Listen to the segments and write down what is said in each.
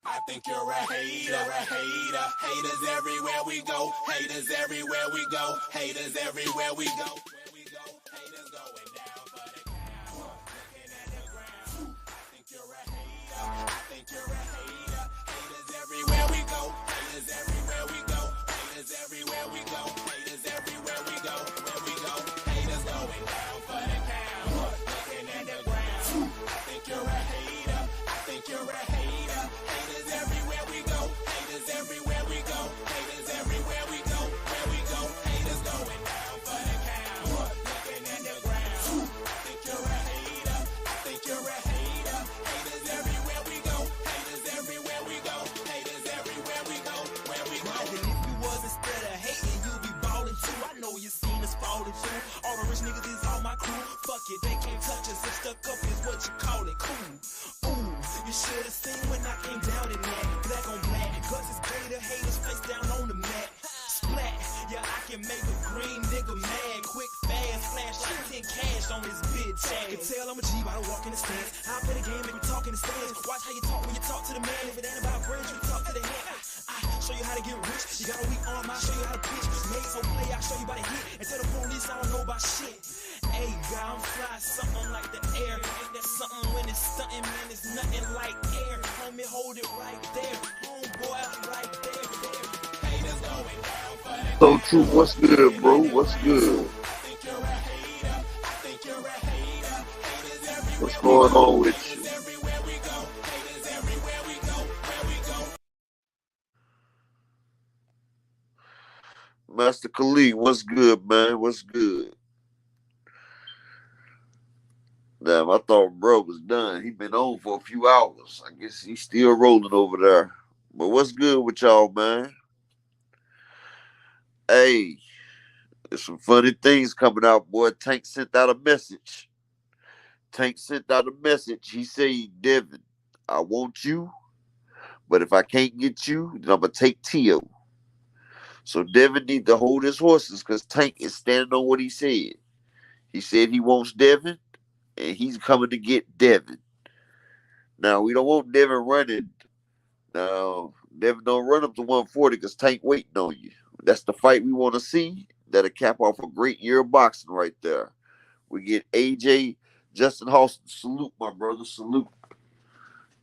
I think you're a hater. Haters everywhere we go. Haters everywhere we go. Haters everywhere we go. Haters going down for the count. Looking at the ground. I think you're a hater. I think you're a hater. Haters everywhere we go. Haters everywhere we go. Haters everywhere we go. Haters everywhere we go. Where we go. Haters going down for the count. Looking at the ground. I think you're a hater. I think you're a hater. Haters everywhere we go. Haters everywhere we go. Haters everywhere we go. Where we go. Haters going down for the count. Looking at the ground. I think you're a hater. I think you're a hater. Haters everywhere we go. Haters everywhere we go. Haters everywhere we go. Where we go. And if you was instead of hating, you'd be ballin' too. I know you seen us fallin' through. All the rich niggas is all my crew. Fuck it, they can't touch us. If stuck up is what you call it. Cool. Ooh, you should've seen when I came down in that. Black on black, cause it's greater haters face down on the mat. Splat, yeah, I can make a green nigga mad. Quick, fast, flash like 10 cash on this bitch ass. You can tell I'm a G by the walk in the stands. I play the game, make me talk in the stands. Watch how you talk when you talk to the man. If it ain't about bridge, you talk to the hand. I show you how to get rich. You got a weak arm, I'll show you how to pitch. Made so play, I'll show you by the hit. And tell the police I don't know about shit. Hey, God, I'm fly, something like the air. Ain't that something when it's stunting, man? It's nothing like air. Homie, hold it right there. Homeboy, right there. Haters going down for the So true. What's good, bro? What's good? I think you're a hater. I think you're a hater. Haters everywhere What's going on with you? everywhere we go. Haters everywhere we go. Where we go. Master Khalid, what's good, man? What's good? Damn, I thought bro was done. He been on for a few hours. I guess he's still rolling over there. But what's good with y'all, man? Hey, there's some funny things coming out, boy. Tank sent out a message. He said, Devin, I want you, but if I can't get you, then I'm going to take Tio. So Devin need to hold his horses because Tank is standing on what he said. He said he wants Devin, and he's coming to get Devin. Now, we don't want Devin running. Now, Devin don't run up to 140 because Tank waiting on you. That's the fight we want to see. That'll cap off a great year of boxing right there. We get AJ, Justin Halston. Salute, my brother. Salute.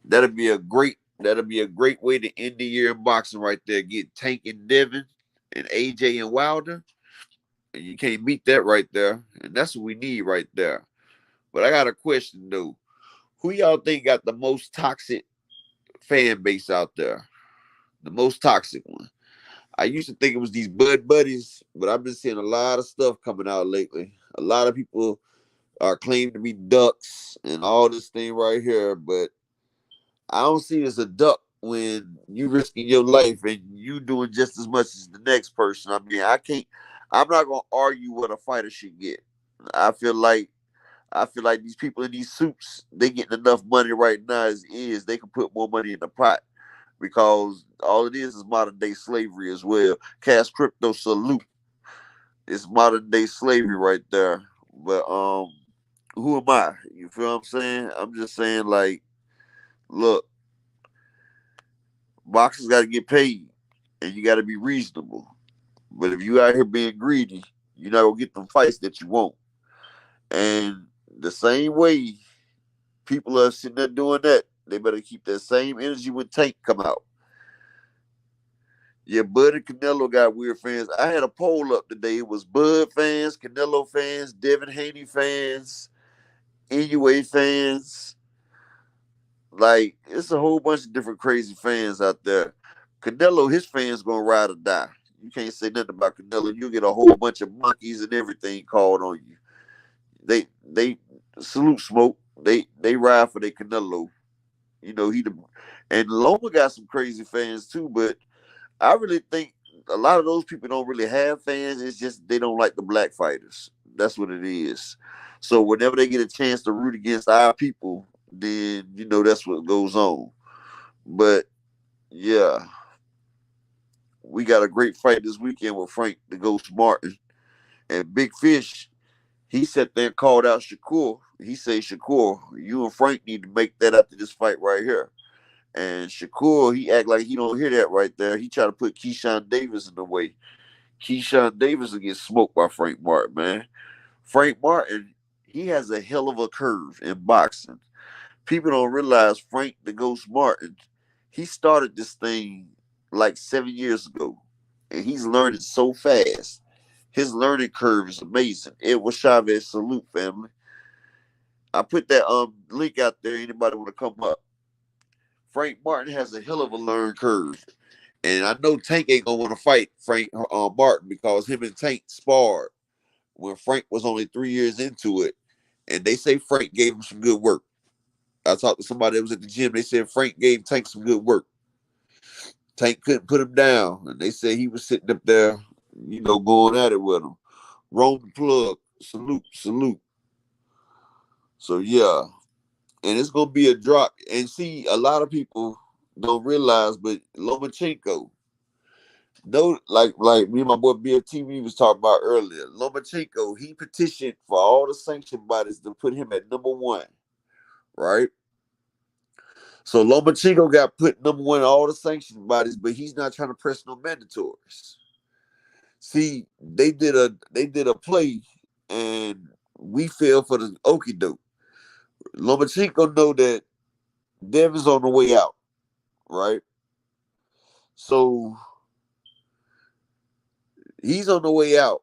That'll be a great way to end the year in boxing right there. Get Tank and Devin and AJ and Wilder. And you can't beat that right there. And that's what we need right there. But I got a question, though. Who y'all think got the most toxic fan base out there? The most toxic one. I used to think it was these Bud Buddies, but I've been seeing a lot of stuff coming out lately. A lot of people are claiming to be ducks and all this thing right here, but I don't see it as a duck when you risking your life and you doing just as much as the next person. I mean, I'm not gonna argue what a fighter should get. I feel like these people in these suits, they getting enough money right now as is. They can put more money in the pot because all it is modern day slavery as well. Cash Crypto, salute. It's modern day slavery right there. But who am I? You feel what I'm saying? I'm just saying, like, look, boxers got to get paid, and you got to be reasonable. But if you out here being greedy, you're not gonna get them fights that you want. And the same way people are sitting there doing that, they better keep that same energy when Tank come out. Yeah, Bud and Canelo got weird fans. I had a poll up today. It was Bud fans, Canelo fans, Devin Haney fans, NUA fans. Like, it's a whole bunch of different crazy fans out there. Canelo, his fans gonna ride or die. You can't say nothing about Canelo. You'll get a whole bunch of monkeys and everything called on you. They salute Smoke. They ride for their Canelo. You know, and Loma got some crazy fans too, but I really think a lot of those people don't really have fans. It's just they don't like the black fighters. That's what it is. So whenever they get a chance to root against our people, then, you know, that's what goes on. But, yeah, we got a great fight this weekend with Frank the Ghost Martin. And Big Fish, he sat there and called out Shakur. He said, Shakur, you and Frank need to make that after this fight right here. And Shakur, he act like he don't hear that right there. He try to put Keyshawn Davis in the way. Keyshawn Davis will get smoked by Frank Martin, man. Frank Martin, he has a hell of a curve in boxing. People don't realize Frank the Ghost Martin, he started this thing like 7 years ago. And he's learning so fast. His learning curve is amazing. Edward Chavez, salute, family. I put that link out there. Anybody want to come up? Frank Martin has a hell of a learn curve. And I know Tank ain't gonna want to fight Frank Martin because him and Tank sparred when Frank was only 3 years into it. And they say Frank gave him some good work. I talked to somebody that was at the gym. They said Frank gave Tank some good work. Tank couldn't put him down. And they said he was sitting up there, going at it with him. Roll the plug. Salute, salute. So, yeah. And it's going to be a drop. And see, a lot of people don't realize, but Lomachenko, no, like me and my boy BFTV was talking about earlier, Lomachenko, he petitioned for all the sanction bodies to put him at number one, right? So Lomachenko got put number one in all the sanction bodies, but he's not trying to press no mandatories. See, they did a play, and we fell for the okie doke. Lomachenko know that Devin's on the way out, right? So he's on the way out.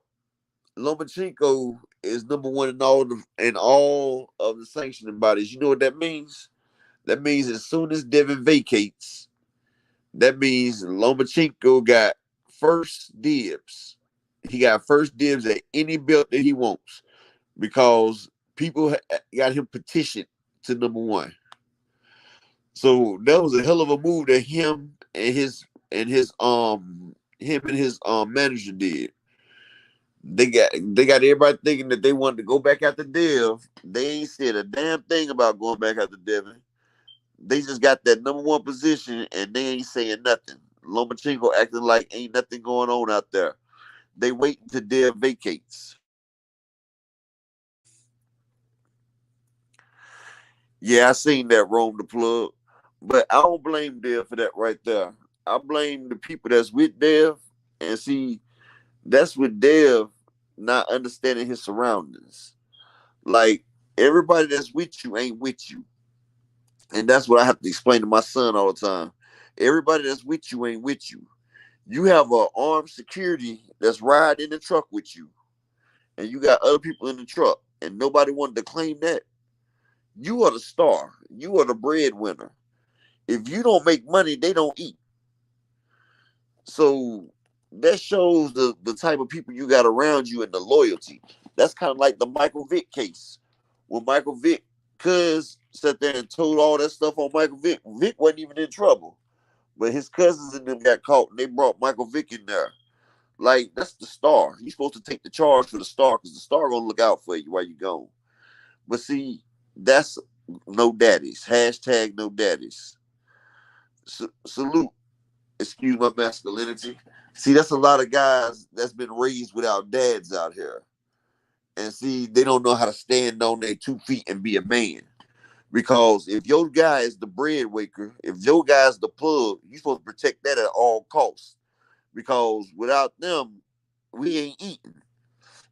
Lomachenko is number one in all of the sanctioning bodies. You know what that means? That means as soon as Devin vacates, that means Lomachenko got first dibs. He got first dibs at any belt that he wants because people got him petitioned to number one. So that was a hell of a move that him and his manager did. They got everybody thinking that they wanted to go back after Dev. They ain't said a damn thing about going back after Devin. They just got that number one position and they ain't saying nothing. Lomachenko acting like ain't nothing going on out there. They wait until Dev vacates. Yeah, I seen that roam the plug. But I don't blame Dev for that right there. I blame the people that's with Dev. And see, that's with Dev not understanding his surroundings. Like, everybody that's with you ain't with you. And that's what I have to explain to my son all the time. Everybody that's with you ain't with you. You have an armed security that's riding in the truck with you. And you got other people in the truck. And nobody wanted to claim that. You are the star. You are the breadwinner. If you don't make money, they don't eat. So that shows the type of people you got around you and the loyalty. That's kind of like the Michael Vick case. When Michael Vick sat there and told all that stuff on Michael Vick, Vick wasn't even in trouble. But his cousins and them got caught and they brought Michael Vick in there. Like, that's the star. He's supposed to take the charge for the star because the star gonna look out for you while you gone. But see, that's no daddies. Hashtag no daddies. Salute. Excuse my masculinity. See, that's a lot of guys that's been raised without dads out here. And see, they don't know how to stand on their 2 feet and be a man. Because if your guy is the breadwinner, if your guy's the plug, you're supposed to protect that at all costs. Because without them, we ain't eating.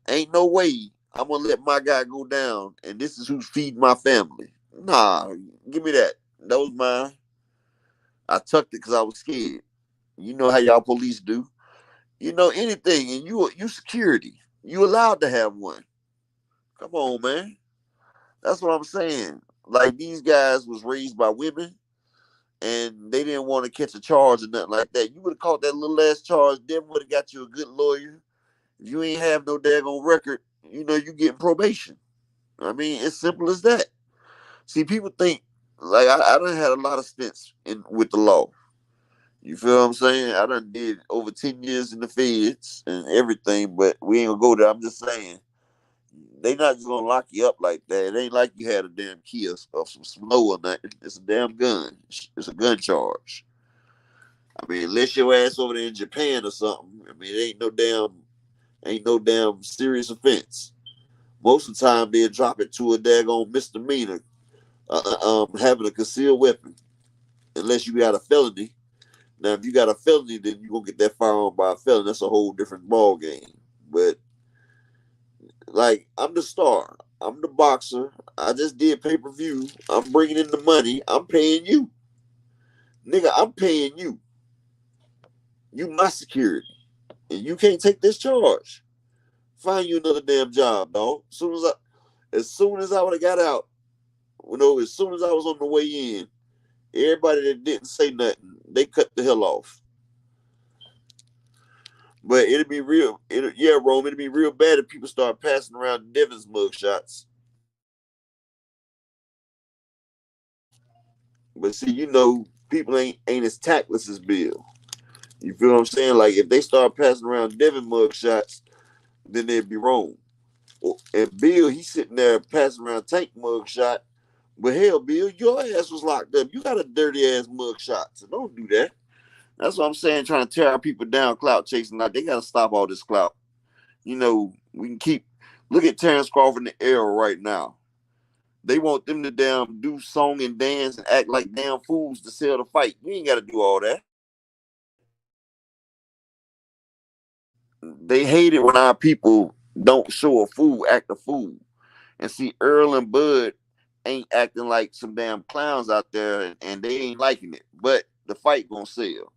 Ain't no way I'm going to let my guy go down and this is who's feeding my family. Nah, give me that. That was mine. I tucked it because I was scared. You know how y'all police do. You know anything, and you security. You allowed to have one. Come on, man. That's what I'm saying. Like, these guys was raised by women, and they didn't want to catch a charge or nothing like that. You would have caught that little ass charge, then would have got you a good lawyer. If you ain't have no daggone record, you getting probation. I mean, it's simple as that. See, people think, like, I done had a lot of stints with the law. You feel what I'm saying? I done did over 10 years in the feds and everything, but we ain't gonna go there. I'm just saying, they not just gonna lock you up like that. It ain't like you had a damn key or some snow or nothing. It's a damn gun. It's a gun charge. I mean, unless your ass over there in Japan or something, I mean, it ain't no damn serious offense. Most of the time, they'll drop it to a daggone misdemeanor, having a concealed weapon. unless you got a felony. Now, if you got a felony, then you gonna get that firearm by a felon. That's a whole different ball game. But like, I'm the star. I'm the boxer. I just did pay per view. I'm bringing in the money. I'm paying you, nigga. I'm paying you. You my security, and you can't take this charge. Find you another damn job, dog. As soon as I would have got out, as soon as I was on the way in, everybody that didn't say nothing, they cut the hell off. But Rome, it'd be real bad if people start passing around Devin's mugshots. But see, people ain't as tactless as Bill. You feel what I'm saying? Like if they start passing around Devin mugshots, then they'd be wrong. And Bill, he's sitting there passing around Tank mugshot. But hell, Bill, your ass was locked up. You got a dirty ass mugshot, so don't do that. That's what I'm saying. Trying to tear our people down, clout chasing. Like they gotta stop all this clout. We can keep. Look at Terrence Crawford and the Arrow right now. They want them to damn do song and dance and act like damn fools to sell the fight. You ain't got to do all that. They hate it when our people don't show a fool act a fool. And see, Earl and Bud ain't acting like some damn clowns out there, and they ain't liking it. But the fight gonna sell.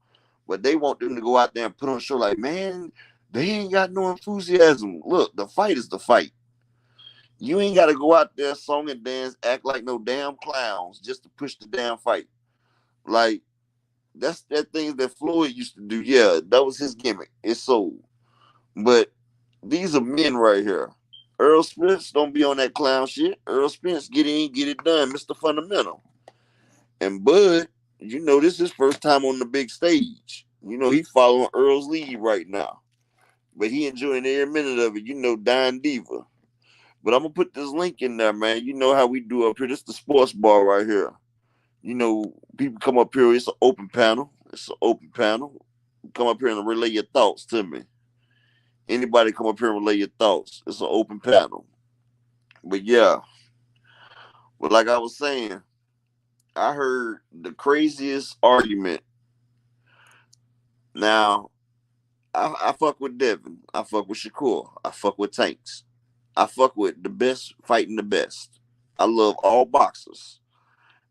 But they want them to go out there and put on a show like, man, they ain't got no enthusiasm. Look, the fight is the fight. You ain't got to go out there, song and dance, act like no damn clowns just to push the damn fight. Like, that's that thing that Floyd used to do. Yeah, that was his gimmick. It's sold. But these are men right here. Earl Spence don't be on that clown shit. Earl Spence get in, get it done, Mr. Fundamental. And Bud, this is his first time on the big stage. He following Earl's lead right now. But he enjoying every minute of it, Dying Diva. But I'm going to put this link in there, man. You know how we do up here. This is the sports bar right here. People come up here. It's an open panel. Come up here and relay your thoughts to me. Anybody come up here and relay your thoughts. It's an open panel. But yeah. But like I was saying, I heard the craziest argument. Now, I fuck with Devin. I fuck with Shakur. I fuck with Tanks. I fuck with the best fighting the best. I love all boxers.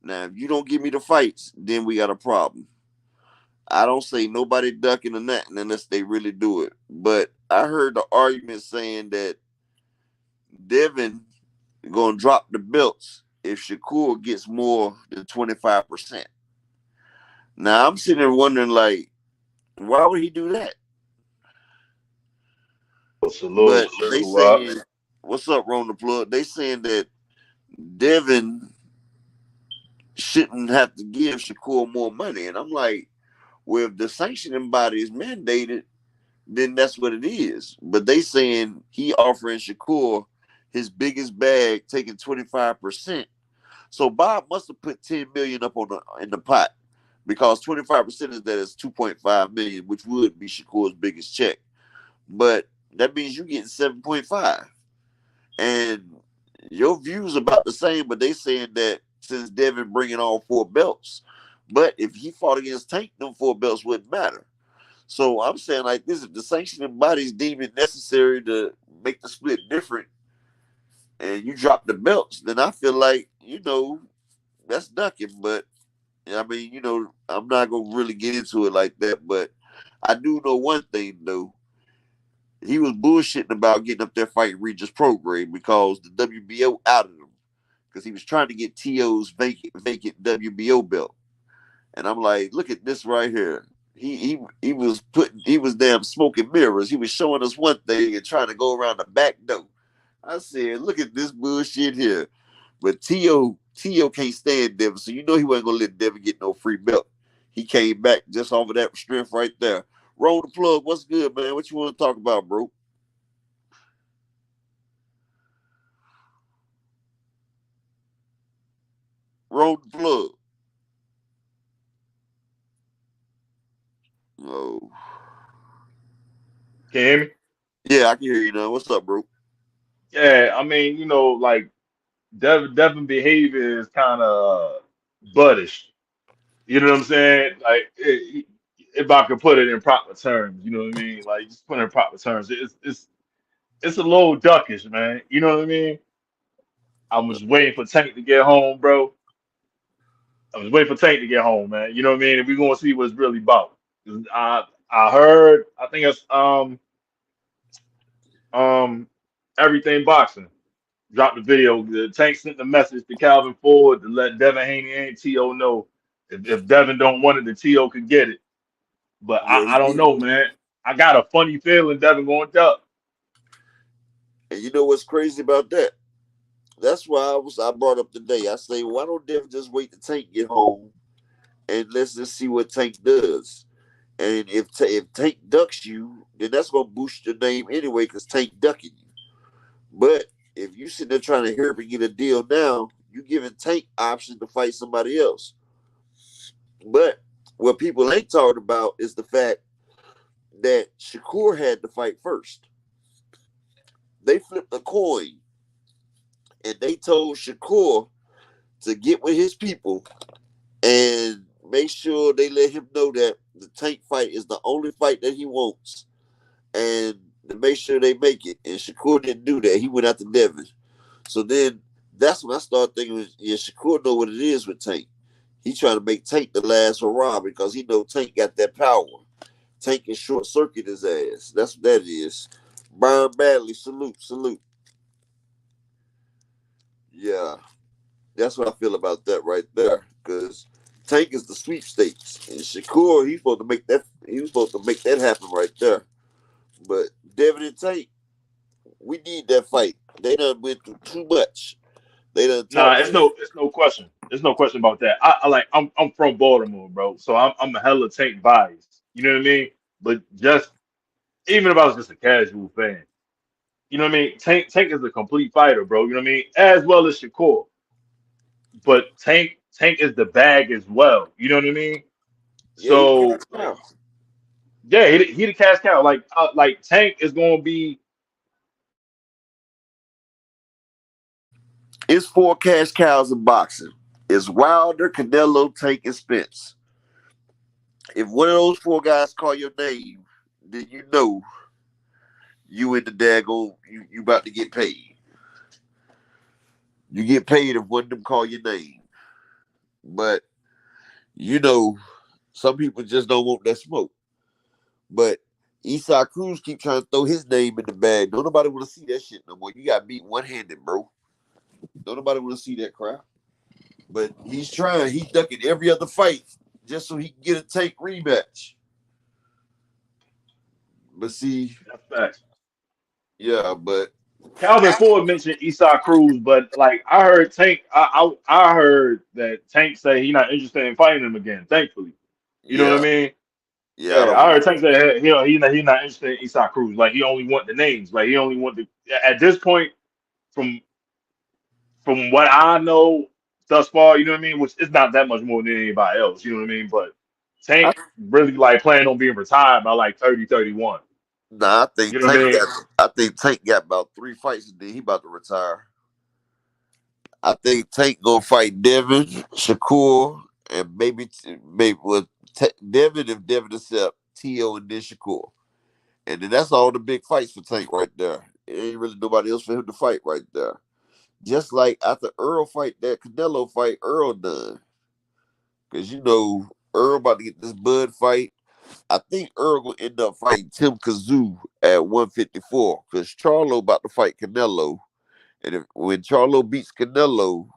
Now, if you don't give me the fights, then we got a problem. I don't say nobody ducking or nothing unless they really do it. But I heard the argument saying that Devin going to drop the belts if Shakur gets more than 25%. Now, I'm sitting there wondering, like, why would he do that? Salute, But they Rock. saying, what's up, Ron the Plug? They saying that Devin shouldn't have to give Shakur more money. And I'm like, well, if the sanctioning body is mandated, then that's what it is. But they saying he offering Shakur his biggest bag, taking 25%. So Bob must have put 10 million up in the pot because 25% of that is 2.5 million, which would be Shakur's biggest check. But that means you getting 7.5. And your view's about the same, but they saying that since Devin bringing all 4 belts, but if he fought against Tank, them 4 belts wouldn't matter. So I'm saying like this: if the sanctioning bodies deem it necessary to make the split different, and you drop the belts, then I feel like that's ducking. But I mean, I'm not gonna really get into it like that. But I do know one thing though. He was bullshitting about getting up there fighting Regis Prograis because the WBO outed him because he was trying to get T.O.'s vacant WBO belt. And I'm like, look at this right here. He was damn smoking mirrors. He was showing us one thing and trying to go around the back door. I said, look at this bullshit here. But T.O. can't stand Devin, so he wasn't gonna let Devin get no free belt. He came back just off of that strength right there. Roll the plug. What's good, man? What you want to talk about, bro? Roll the plug. Oh. Can you hear me? Yeah, I can hear you now. What's up, bro? Yeah, I mean, like Devin behavior is kind of buddish. You know what I'm saying? Like, if I could put it in proper terms, you know what I mean? Like, just put it in proper terms. It's a little duckish, man. You know what I mean? I was waiting for Tank to get home, bro. I was waiting for Tank to get home, man. You know what I mean? And we're gonna see what's really about. 'Cause I heard, I think it's um everything boxing dropped the video. The Tank sent the message to Calvin Ford to let Devin Haney and T.O. know if Devin don't want it, the T.O. could get it. But Yeah, he I don't did. know, man. I got a funny feeling Devin going up. And you know what's crazy about that? That's why I brought up today. I say, why don't Devin just wait till Tank get home and let's just see what Tank does. And if Tank ducks you, then that's gonna boost your name anyway because Tank ducking you. But if you sitting there trying to hurry up and get a deal now, you giving Tank option to fight somebody else. But what people ain't talking about is the fact that Shakur had to fight first. They flipped a coin and they told Shakur to get with his people and make sure they let him know that the Tank fight is the only fight that he wants, and to make sure they make it. And Shakur didn't do that. He went after Devin. So then that's when I started thinking, yeah, Shakur know what it is with Tank. He trying to make Tank the last hurrah because he know Tank got that power. Tank can short circuit his ass. That's what that is. Byron Badley, salute, salute. Yeah, that's what I feel about that right there. Because Tank is the sweepstakes, and Shakur he's supposed to make that. He was supposed to make that happen right there. But Devin and Tank, we need that fight. They done went through too much. They done Nah, talked. it's no question. There's no question about that. I like I'm from Baltimore, bro. So I'm a hella Tank biased. You know what I mean? But just even if I was just a casual fan, you know what I mean? Tank is a complete fighter, bro. You know what I mean? As well as Shakur. But Tank is the bag as well. You know what I mean? Yeah, he So cash cow. yeah, he the cash cow. Like Tank is gonna be It's four cash cows in boxing. It's Wilder, Canelo, Tank, and Spence. If one of those four guys call your name, then you know you in the daggone you about to get paid. You get paid if one of them call your name. But you know, some people just don't want that smoke. But Esau Cruz keep trying to throw his name in the bag. Don't nobody want to see that shit no more. You got beat one handed, bro. Don't nobody want to see that crap. But he's trying. He's ducking every other fight just so he can get a Tank rematch. But see, that's facts. yeah, but Calvin Ford mentioned Esau Cruz, but like I heard Tank, I heard that Tank say he not interested in fighting him again. Thankfully, you know what I yeah, mean? yeah, I Yeah, don't I heard want. Tank say he not interested in Esau Cruz. Like he only want the names. Like he only want the at this point from from what I know thus far. You know what I mean? Which is not that much more than anybody else. You know what I mean? But I, Tank really like planning on being retired by like 30, 31. nah, You know what I mean? I think Tank got about 3 fights and then he about to retire. I think Tank gonna fight Devin, Shakur, and maybe with Devin if Devin accept T.O. and then Shakur. And then that's all the big fights for Tank right there. It ain't really nobody else for him to fight right there. Just like after Earl fight that Canelo fight, Earl done. Because you know, Earl about to get this Bud fight. I think Earl gonna end up fighting Tim Kazoo at 154. Because Charlo about to fight Canelo. And when Charlo beats Canelo,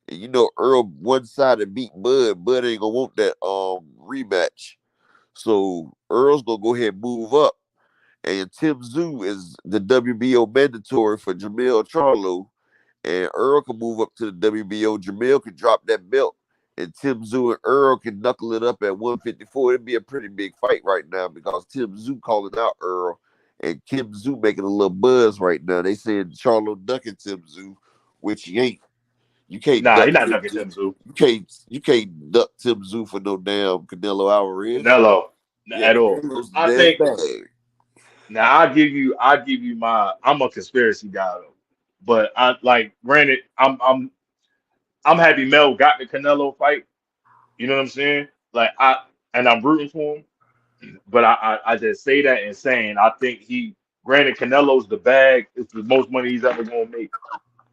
and you know Earl one sided beat Bud, Bud ain't gonna want that rematch. So Earl's gonna go ahead and move up. And Tim Zoo is the WBO mandatory for Jamel Charlo. And Earl can move up to the WBO. Jamel can drop that belt. And Tim Zoo and Earl can knuckle it up at 154. It'd be a pretty big fight right now because Tim Zoo calling out Earl and Kim Zoo making a little buzz right now. They saying Charlo ducking Tim Zoo, which he ain't. You can't Nah, duck he not Tim ducking Zoo. Tim Zoo. You can't duck Tim Zoo for no damn Canelo Alvarez. Canelo Yeah, at all. Canelo's I the damn think bag. now I give you my I'm a conspiracy guy though. But I like granted I'm happy Mel got the Canelo fight. You know what I'm saying? Like I'm rooting for him, but I just say that and saying I think granted Canelo's the bag, it's the most money he's ever gonna make,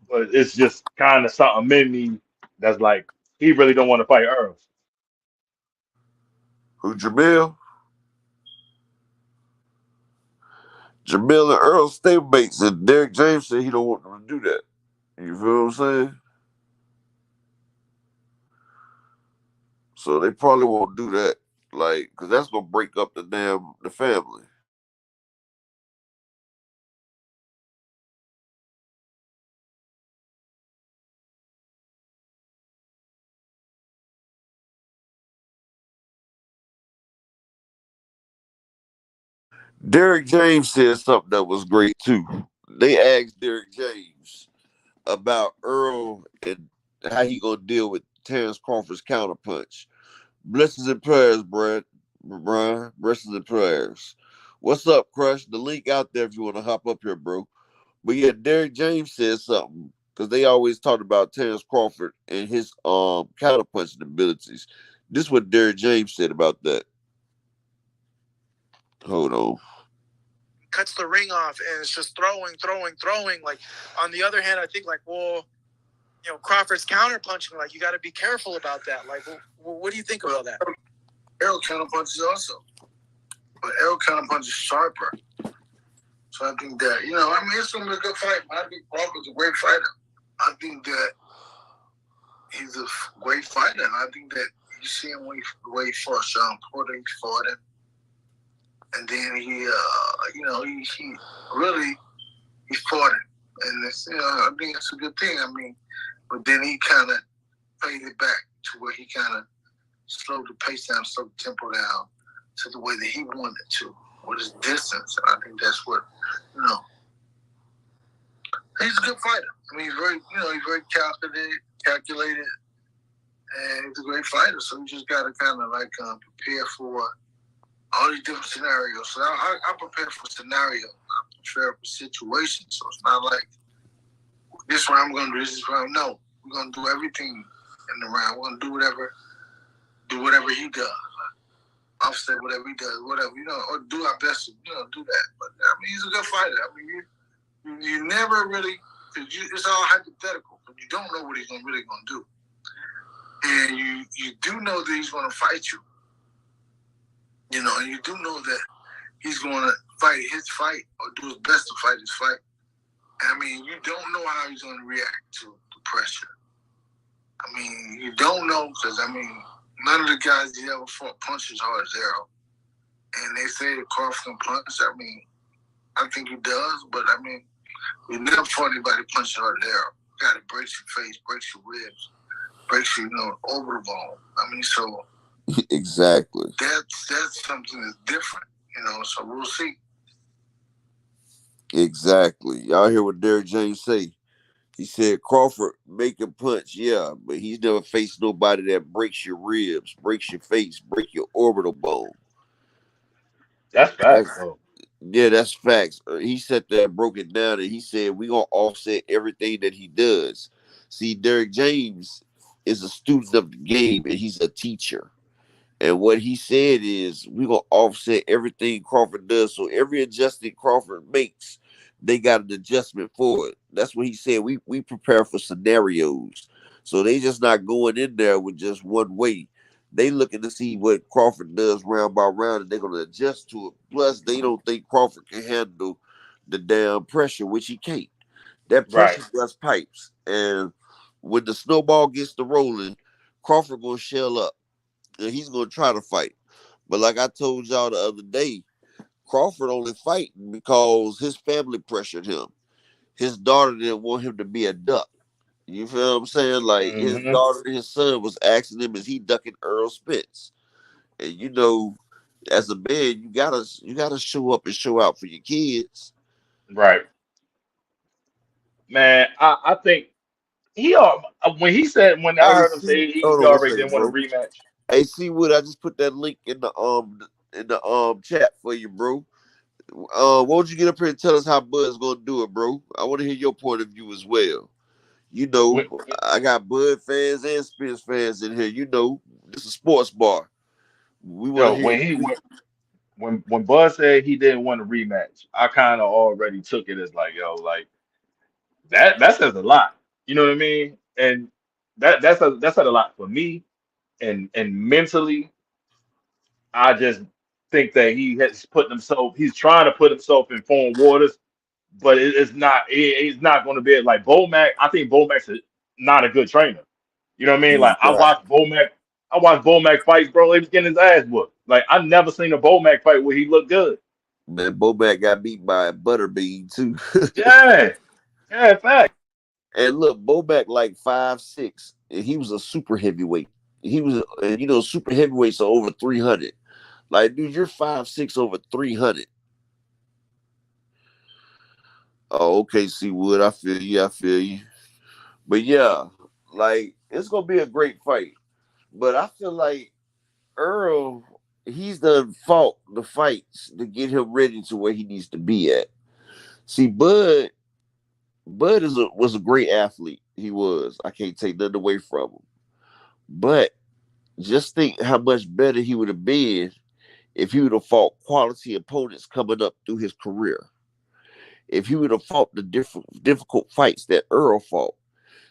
but it's just kind of something in me that's like he really don't want to fight Earl. Who, Jamil? Jamil and Earl stablemates, and Derek James said he don't want them to do that. You feel what I'm saying? So they probably won't do that, like, because that's gonna break up the family. Derek James said something that was great too. They asked Derek James about Earl and how he gonna deal with Terrence Crawford's counterpunch. Blessings and prayers, Brian. Blessings and prayers. What's up, Crush? The link out there if you want to hop up here, bro. But yeah, Derek James said something because they always talked about Terrence Crawford and his counterpunching abilities. This is what Derek James said about that. Hold on. Cuts the ring off and it's just throwing. Like, on the other hand, I think, like, well, you know, Crawford's counterpunching, like, you got to be careful about that. Like, what do you think about that? Errol counterpunches also, but Errol counterpunches sharper. So I think that, you know, I mean, it's going to be a good fight. I think Crawford's a great fighter. I think that he's a great fighter. And I think that you see him when he fought Sean Porter, he fought him. And then he, you know, he fought him. And it's, you know, I think it's a good thing. I mean, but then he kind of faded back to where he kind of slowed the pace down, slowed the tempo down to the way that he wanted to, with his distance. And I think that's what, you know, he's a good fighter. I mean, he's very calculated, and he's a great fighter. So you just got to kind of like prepare for all these different scenarios. So I prepare for scenarios. I prepare for situations. So it's not like this is what I'm going to do. This is what I'm. No, we're going to do everything in the round. We're going to do whatever he does. Offset whatever he does, whatever, you know, or do our best to, you know, do that. But I mean, he's a good fighter. I mean, you never really, because it's all hypothetical. But you don't know what he's really going to do, and you do know that he's going to fight you. You know, and you do know that he's going to fight his fight or do his best to fight his fight. I mean, you don't know how he's going to react to the pressure. I mean, you don't know because, I mean, none of the guys he ever fought punch as hard as Errol. And they say that Crawford can punch. I mean, I think he does, but I mean, we never fought anybody punch as hard as Errol. Got it breaks your face, breaks your ribs, breaks your, you know, over the bone. I mean, so exactly. That's something that's different, you know. So we'll see. Exactly. Y'all hear what Derek James say? He said Crawford make him punch, yeah, but he's never faced nobody that breaks your ribs, breaks your face, break your orbital bone. That's facts, though. Yeah, that's facts. He sat there and broke it down, and he said we gonna offset everything that he does. See, Derek James is a student of the game, and he's a teacher. And what he said is we're gonna offset everything Crawford does. So every adjustment Crawford makes, they got an adjustment for it. That's what he said. We prepare for scenarios. So they just not going in there with just one way. They looking to see what Crawford does round by round, and they're gonna adjust to it. Plus, they don't think Crawford can handle the damn pressure, which he can't. That Right. pressure does pipes. And when the snowball gets to rolling, Crawford gonna shell up. And he's gonna try to fight. But like I told y'all the other day, Crawford only fighting because his family pressured him. His daughter didn't want him to be a duck. You feel what I'm saying? Like his Mm-hmm. daughter and his son was asking him, is he ducking Earl Spence? And you know, as a man, you gotta show up and show out for your kids. Right. Man, I think when he said when I Hey, heard him see, say he hold on one already didn't second, want a bro. rematch. Hey, see Wood, I just put that link in the chat for you, bro. Won't you get up here and tell us how Bud's gonna do it, bro? I want to hear your point of view as well. You know, When, I got Bud fans and Spence fans in here. You know, this is a sports bar. We want Yo, to hear. when Bud said he didn't want a rematch, I kind of already took it as like, yo, like that says a lot. You know what I mean? And that said a lot for me. And mentally, I just think that he's trying to put himself in foreign waters, but it's not going to be like Bomac. I think Bomac's not a good trainer. You know what I mean? He's Like I watched Bomac fights, bro. He was getting his ass whooped. Like I never seen a Bomac fight where he looked good. Man, Bobak got beat by a Butterbean too. Yeah, yeah, in fact, And look, Bobak like 5'6", and he was a super heavyweight. He was, super heavyweights are over 300. Like, dude, you're 5'6" over 300. Oh, okay, C Wood, I feel you, I feel you. But yeah, like it's gonna be a great fight. But I feel like Earl, he's done fought the fights to get him ready to where he needs to be at. See, Bud was a great athlete. He was. I can't take nothing away from him. But just think how much better he would have been if he would have fought quality opponents coming up through his career. If he would have fought the difficult fights that Earl fought.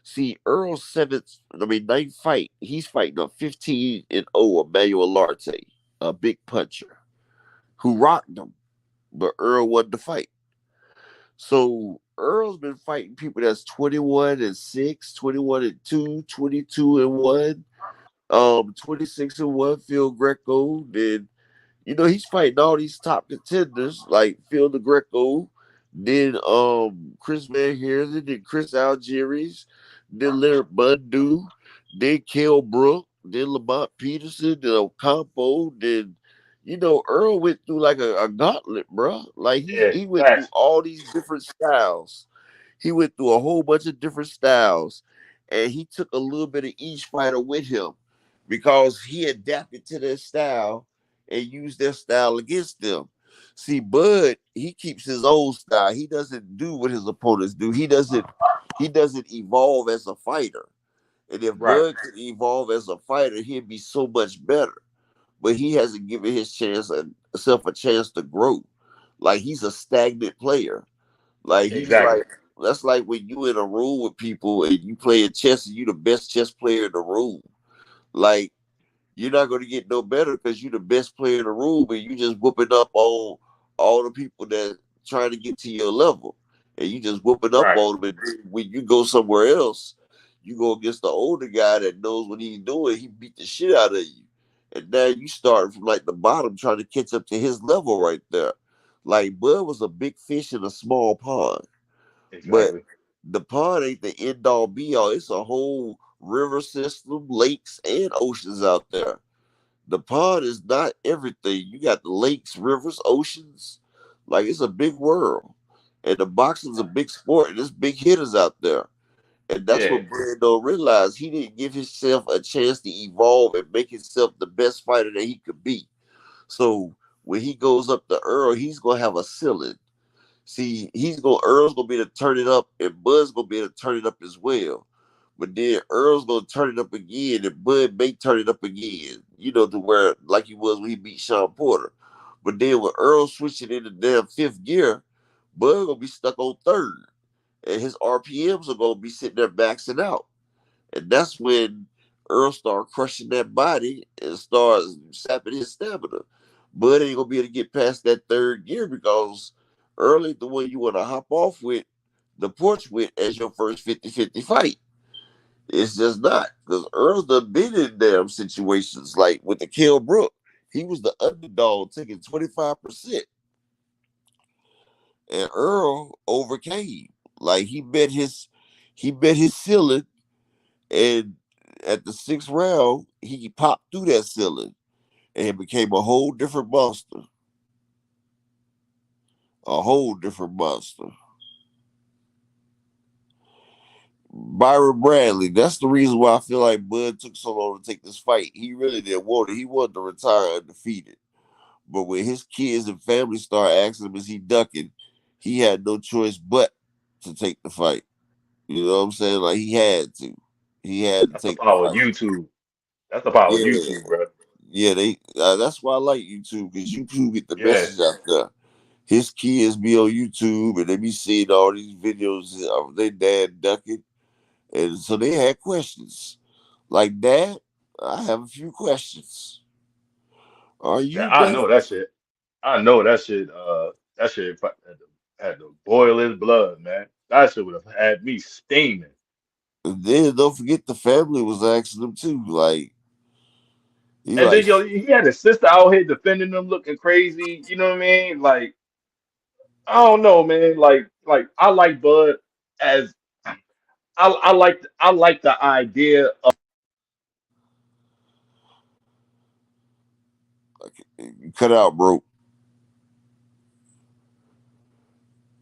See, Earl's ninth fight, he's fighting a 15-0 Emmanuel Larte, a big puncher, who rocked him, but Earl won the fight. So Earl's been fighting people that's 21-6, 21-2, 22-1, 26-1, Phil Greco. Then, he's fighting all these top contenders like Phil Greco, then Chris Van Heerden, then Chris Algieri, then Leonard Bundu, then Kell Brook, then Lamont Peterson, then Ocampo, then Earl went through like a gauntlet, bro. Like yeah, he went through facts. all these different styles. He went through a whole bunch of different styles, and he took a little bit of each fighter with him because he adapted to their style and used their style against them. See, Bud, he keeps his own style. He doesn't do what his opponents do. He doesn't evolve as a fighter. And if Right, Bud could evolve as a fighter, he'd be so much better. But he hasn't given himself a chance to grow. Like he's a stagnant player. Like he's exactly. like that's like when you in a room with people and you playing chess and you the best chess player in the room. Like you're not going to get no better because you're the best player in the room and you just whooping up on all the people that trying to get to your level. And you just whooping up Right, on them. And then when you go somewhere else, you go against the older guy that knows what he's doing. He beat the shit out of you. And now you start from like the bottom trying to catch up to his level right there. Like Bud was a big fish in a small pond. But exactly. the pond ain't the end all be all. It's a whole river system, lakes, and oceans out there. The pond is not everything. You got the lakes, rivers, oceans. Like it's a big world. And the boxing's a big sport and there's big hitters out there. And that's Yeah, what Brad don't realize. He didn't give himself a chance to evolve and make himself the best fighter that he could be. So when he goes up to Earl, he's gonna have a ceiling. See, Earl's gonna be able to turn it up, and Bud's gonna be able to turn it up as well. But then Earl's gonna turn it up again, and Bud may turn it up again. To where like he was when he beat Sean Porter. But then when Earl switching into damn fifth gear, Bud gonna be stuck on third, and his RPMs are gonna be sitting there maxing out. And that's when Earl start crushing that body and starts sapping his stamina. Bud ain't gonna be able to get past that third gear because Earl ain't the one you want to hop off with the porch with as your first 50-50 fight. It's just not. Because Earl's done been in damn situations like with the Kell Brook. He was the underdog taking 25%. And Earl overcame. Like he met his ceiling, and at the sixth round, he popped through that ceiling and became a whole different monster. A whole different monster. Byron Bradley. That's the reason why I feel like Bud took so long to take this fight. He really didn't want it. He wanted to retire undefeated. But when his kids and family start asking him, is he ducking? He had no choice but to take the fight. You know what I'm saying? Like he had to. He had to that's the take the power of fight. YouTube. That's the power of Yeah. YouTube, bro. Yeah, they. That's why I like YouTube because YouTube get the Yeah, message out there. His kids be on YouTube and they be seeing all these videos of their dad ducking, and so they had questions like, "Dad, I have a few questions. Are yeah, you I ducking?" know that shit. I know that shit. That shit had to boil his blood, man. That shit would have had me steaming. And then don't forget the family was asking him too. Like he And like, then yo, he had his sister out here defending him, looking crazy. You know what I mean? Like I don't know, man. Like I like Bud as I like the idea of you cut out, bro.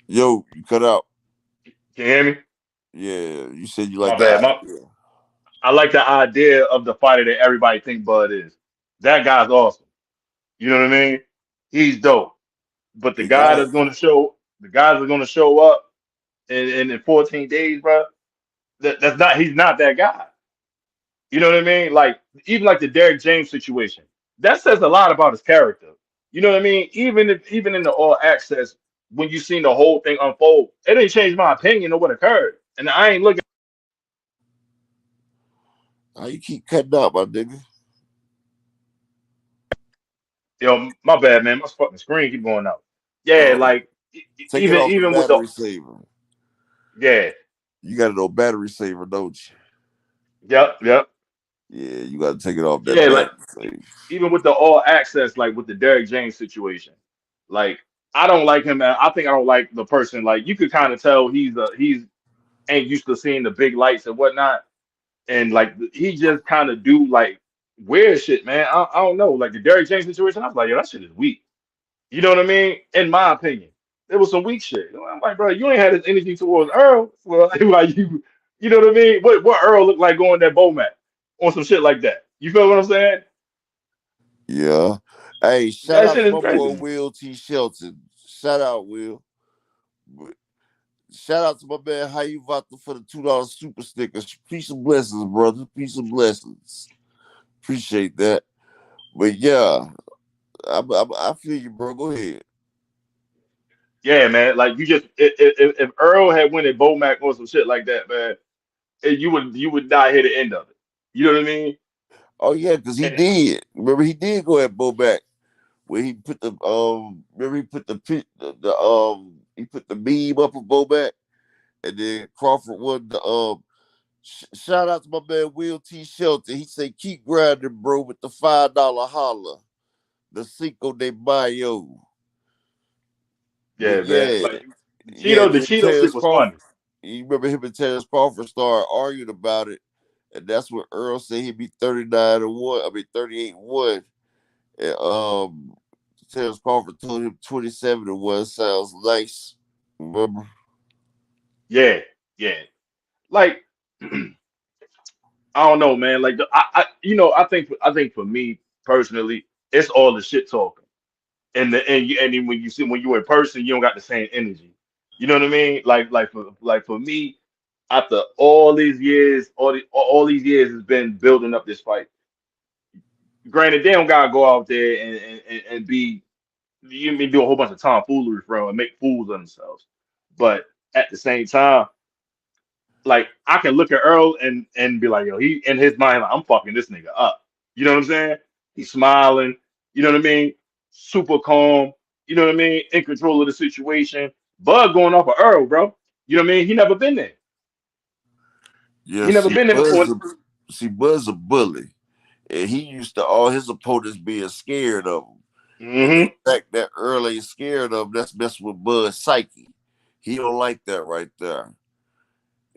Yo, you cut out. can you hear me? Yeah, you said you like My the bad. idea. I like the idea of the fighter that everybody think Bud is. That guy's awesome. You know what I mean? He's dope. But He got the guys are gonna show up in 14 days, bro. That's not he's not that guy. You know what I mean? Like even like the Derrick James situation. That says a lot about his character. You know what I mean? Even in the all access, when you seen the whole thing unfold, it didn't change my opinion of what occurred. And I ain't looking. how you keep cutting out, my nigga. Yo, my bad, man. My fucking screen keep going out. Yeah, Oh, like take it off the even with the battery saver. yeah, You got it on battery saver, don't you? yep. Yeah, you got to take it off that Yeah, like battery saver. even with the all access, like with the Derrick James situation, like I don't like him. I think I don't like the person. Like you could kind of tell he's ain't used to seeing the big lights and whatnot, and like he just kind of do like weird shit, man. I don't know, like the Derrick James situation. I was like, yo, that shit is weak. You know what I mean? In my opinion, it was some weak shit. I'm like, bro, you ain't had this energy towards Earl. Well, like you know what I mean? What Earl looked like going that bow mat on some shit like that. You feel what I'm saying? Yeah. Hey, shout That out shit to is my crazy boy to me. Will T. Shelton. Shout out, Will. Shout out to my man How you Vata for the $2 super stickers. Peace and blessings, brother. Peace and blessings. Appreciate that. But yeah, I feel you, bro. Go ahead. Yeah, man. Like you just if Earl had won at Bomac or some shit like that, man, you would not hear the end of it. You know what I mean? Oh yeah, because he And, did. Remember, he did go at Bobak where he put the remember he put he put the meme up of Bobak, and then Crawford won the shout out to my man Will T. Shelton. He said keep grinding, bro, with the $5 holla. The Cinco de Mayo. But yeah, man. yeah, Like yeah, The then Cheeto shit Terrence was Crawford. funny. You remember him and Terrence Crawford started arguing about it. And that's when Earl said he'd be 39 and 1. I mean 38 and 1. And Terrence Crawford told him 27 and 1 sounds nice. Remember? Yeah, yeah. Like I don't know, man. Like I think for me personally, it's all the shit talking. And then when you see when you're in person, you don't got the same energy. You know what I mean? Like for me, after all these years, all these years has been building up this fight. Granted, they don't gotta go out there and be you mean do a whole bunch of tomfoolery for them and make fools of themselves. But at the same time, like I can look at Earl and be like, yo, he in his mind, like, I'm fucking this nigga up. You know what I'm saying? He's smiling. You know what I mean? Super calm. You know what I mean? In control of the situation. Bud going off of Earl, bro. You know what I mean? He never been there. Yeah, He never see, been there before. Bud's a bully. And he used to all his opponents being scared of him. And the Hmm. fact that Earl ain't scared of him, that's messing with Bud's psyche. He don't like that right there.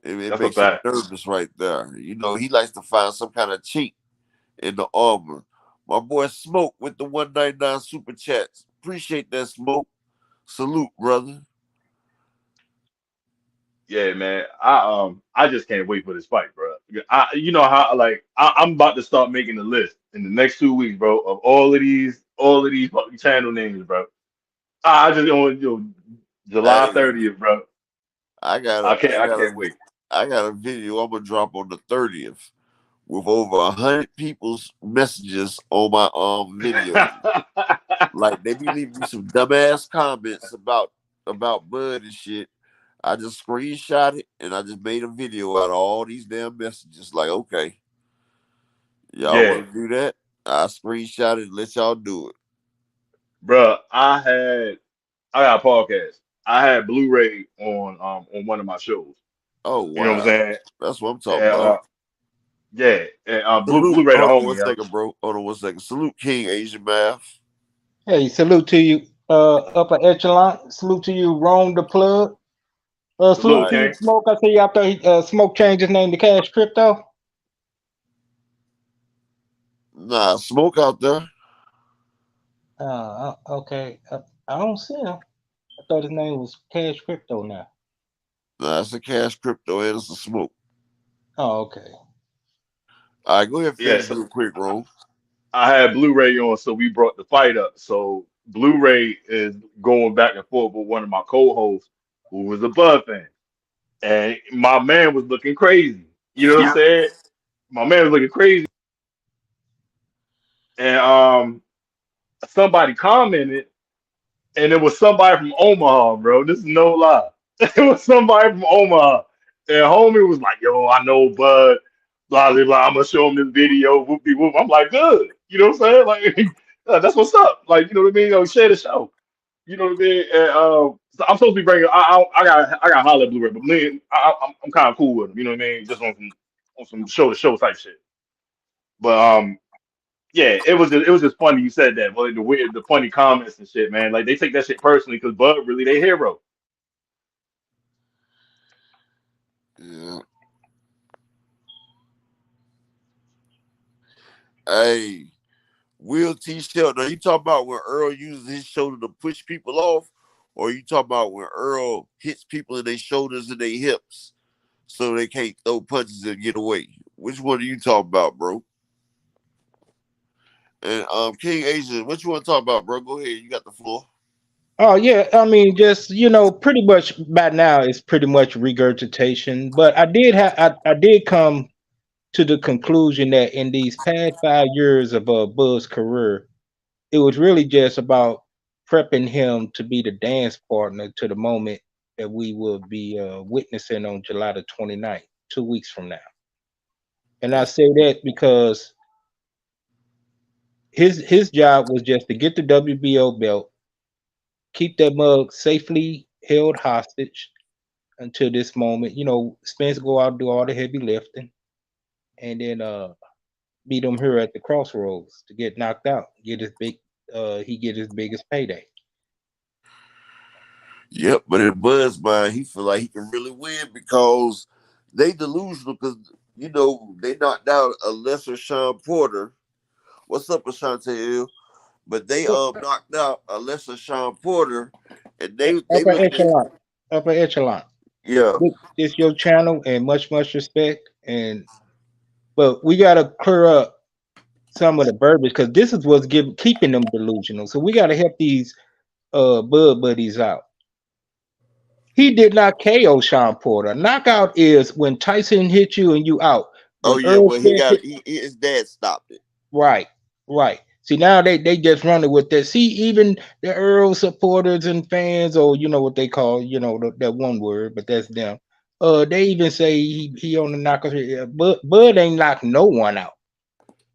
It That's a makes him fact. nervous right there. You know, he likes to find some kind of cheat in the armor. My boy Smoke with the 199 super chats. Appreciate that, Smoke. Salute, brother. Yeah, man. I just can't wait for this fight, bro. You know how like I'm about to start making a list in the next 2 weeks, bro, of all of these fucking channel names, bro. I just on July Hey, 30th, bro. I got I can't wait. a video I'm gonna drop on the 30th with over 100 people's messages on my video. Like they be leaving me some dumbass comments about Bud and shit. I just screenshot it and I just made a video out of all these damn messages. Like, okay, y'all Yeah, want to do that? I screenshot it and let y'all do it. bro. I got a podcast. I had Blu-ray on one of my shows. Oh You know what I'm wow, saying? that's what I'm talking And, about. yeah, and Salute. Blu-ray the Hold on one homie, yo. second, bro. Hold on one second. Salute King Asian Math. Hey, salute to you, upper echelon. Salute to you, Rome the plug. All Salute Salute, to right. you, King. Smoke. I see you out there. Smoke changed his name to Cash Crypto. Nah, smoke out there. Okay. I don't see him. I thought his name was Cash Crypto now. Nah, it's a cash crypto and it's a smoke. Oh, okay. All right, go ahead and Yeah, finish so real quick, Ron. I had Blu-ray on, so we brought the fight up. So Blu-ray is going back and forth with one of my co-hosts who was a Bud fan, and my man was looking crazy. You know what I'm saying? My man was looking crazy, and somebody commented, and it was somebody from Omaha, bro. This is no lie. It was somebody from Omaha, and homie was like, "Yo, I know Bud, blah blah blah. I'm gonna show him this video. Whoopie whoop." I'm like, "Good." You know what I'm saying? Like, that's what's up. Like, you know what I mean? Yo, share the show. You know what I mean? And so I'm supposed to be bringing. I got holler at Blu-ray, but me, I'm kind of cool with him. You know what I mean? Just on some show to show type shit. But yeah, it was just funny you said that. Well, the funny comments and shit, man. Like they take that shit personally because Bud really their hero. Yeah. Hey, Will T. Shelton. Are you talking about when Earl uses his shoulder to push people off? Or are you talking about when Earl hits people in their shoulders and their hips so they can't throw punches and get away? Which one are you talking about, bro? And King Asian, what you want to talk about, bro? Go ahead. You got the floor. Oh yeah, I mean, just pretty much by now it's pretty much regurgitation. But I did come to the conclusion that in these past 5 years of Bud's career, it was really just about prepping him to be the dance partner to the moment that we will be witnessing on July the 29th, 2 weeks from now. And I say that because his job was just to get the WBO belt, keep that mug safely held hostage until this moment. Spence go out and do all the heavy lifting, and then beat him here at the crossroads to get knocked out. He get his biggest payday. Yep, but in Bud's mind, he feel like he can really win because they delusional because, they knocked out a lesser Sean Porter. What's up, Ashante Hill? But they knocked out a lesser Sean Porter, and they Upper looking at echelon, upper echelon. yeah. It's your channel, and much respect. But we gotta clear up some of the verbiage because this is what's keeping them delusional. So we gotta help these Bud buddies out. He did not KO Sean Porter. Knockout is when Tyson hit you and you out. Oh When yeah, Earl well Spence hit, his dad stopped it. right. See, now they just running with that. See, even the Earl supporters and fans, or what they call, that one word, but that's them. They even say he on the knockout. Bud ain't knocked no one out.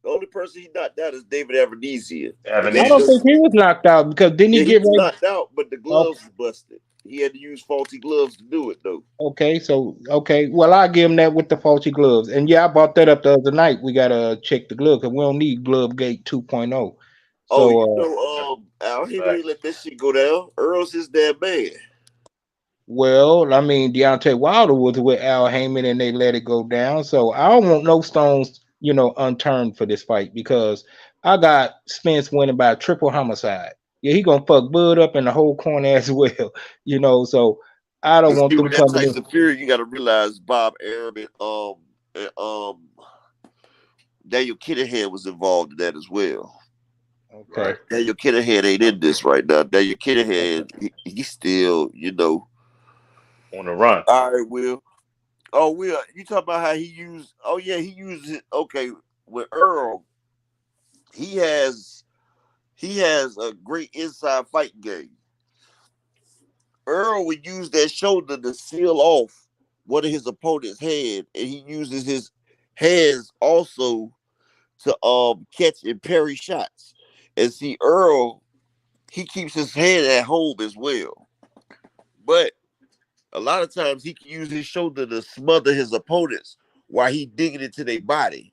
The only person he knocked out is David Avenesian, and I that's don't Avenesia. think just he was knocked out because didn't he yeah, he get was right? knocked out, but the gloves was busted. He had to use faulty gloves to do it though. Okay, well, I give him that with the faulty gloves, and yeah, I brought that up the other night. We gotta check the glove because we don't need Glove Gate 2.0. Oh, So, Al That's a Henry fact. ain't let that shit go down. Earl's his damn man. well, I mean, Deontay Wilder was with Al Heyman, and they let it go down. So I don't want no stones, unturned for this fight because I got Spence winning by triple homicide. Yeah, he gonna fuck Bud up in the whole corner as well. So I don't But want see, them with that coming in. Tyson Fury, you got to realize Bob Arum and Daniel Kinahan was involved in that as well. Okay. Right. Daniel Kinahan ain't in this right now. Daniel Kinahan, he's still, On the run. all right, Will. Oh, you talking about how he used? Oh yeah, he used it. Okay, with Earl, he has a great inside fight game. Earl would use that shoulder to seal off one of his opponent's hand, and he uses his hands also to catch and parry shots. And see, Earl, he keeps his hand at home as well. But a lot of times he can use his shoulder to smother his opponents while he digging into their body.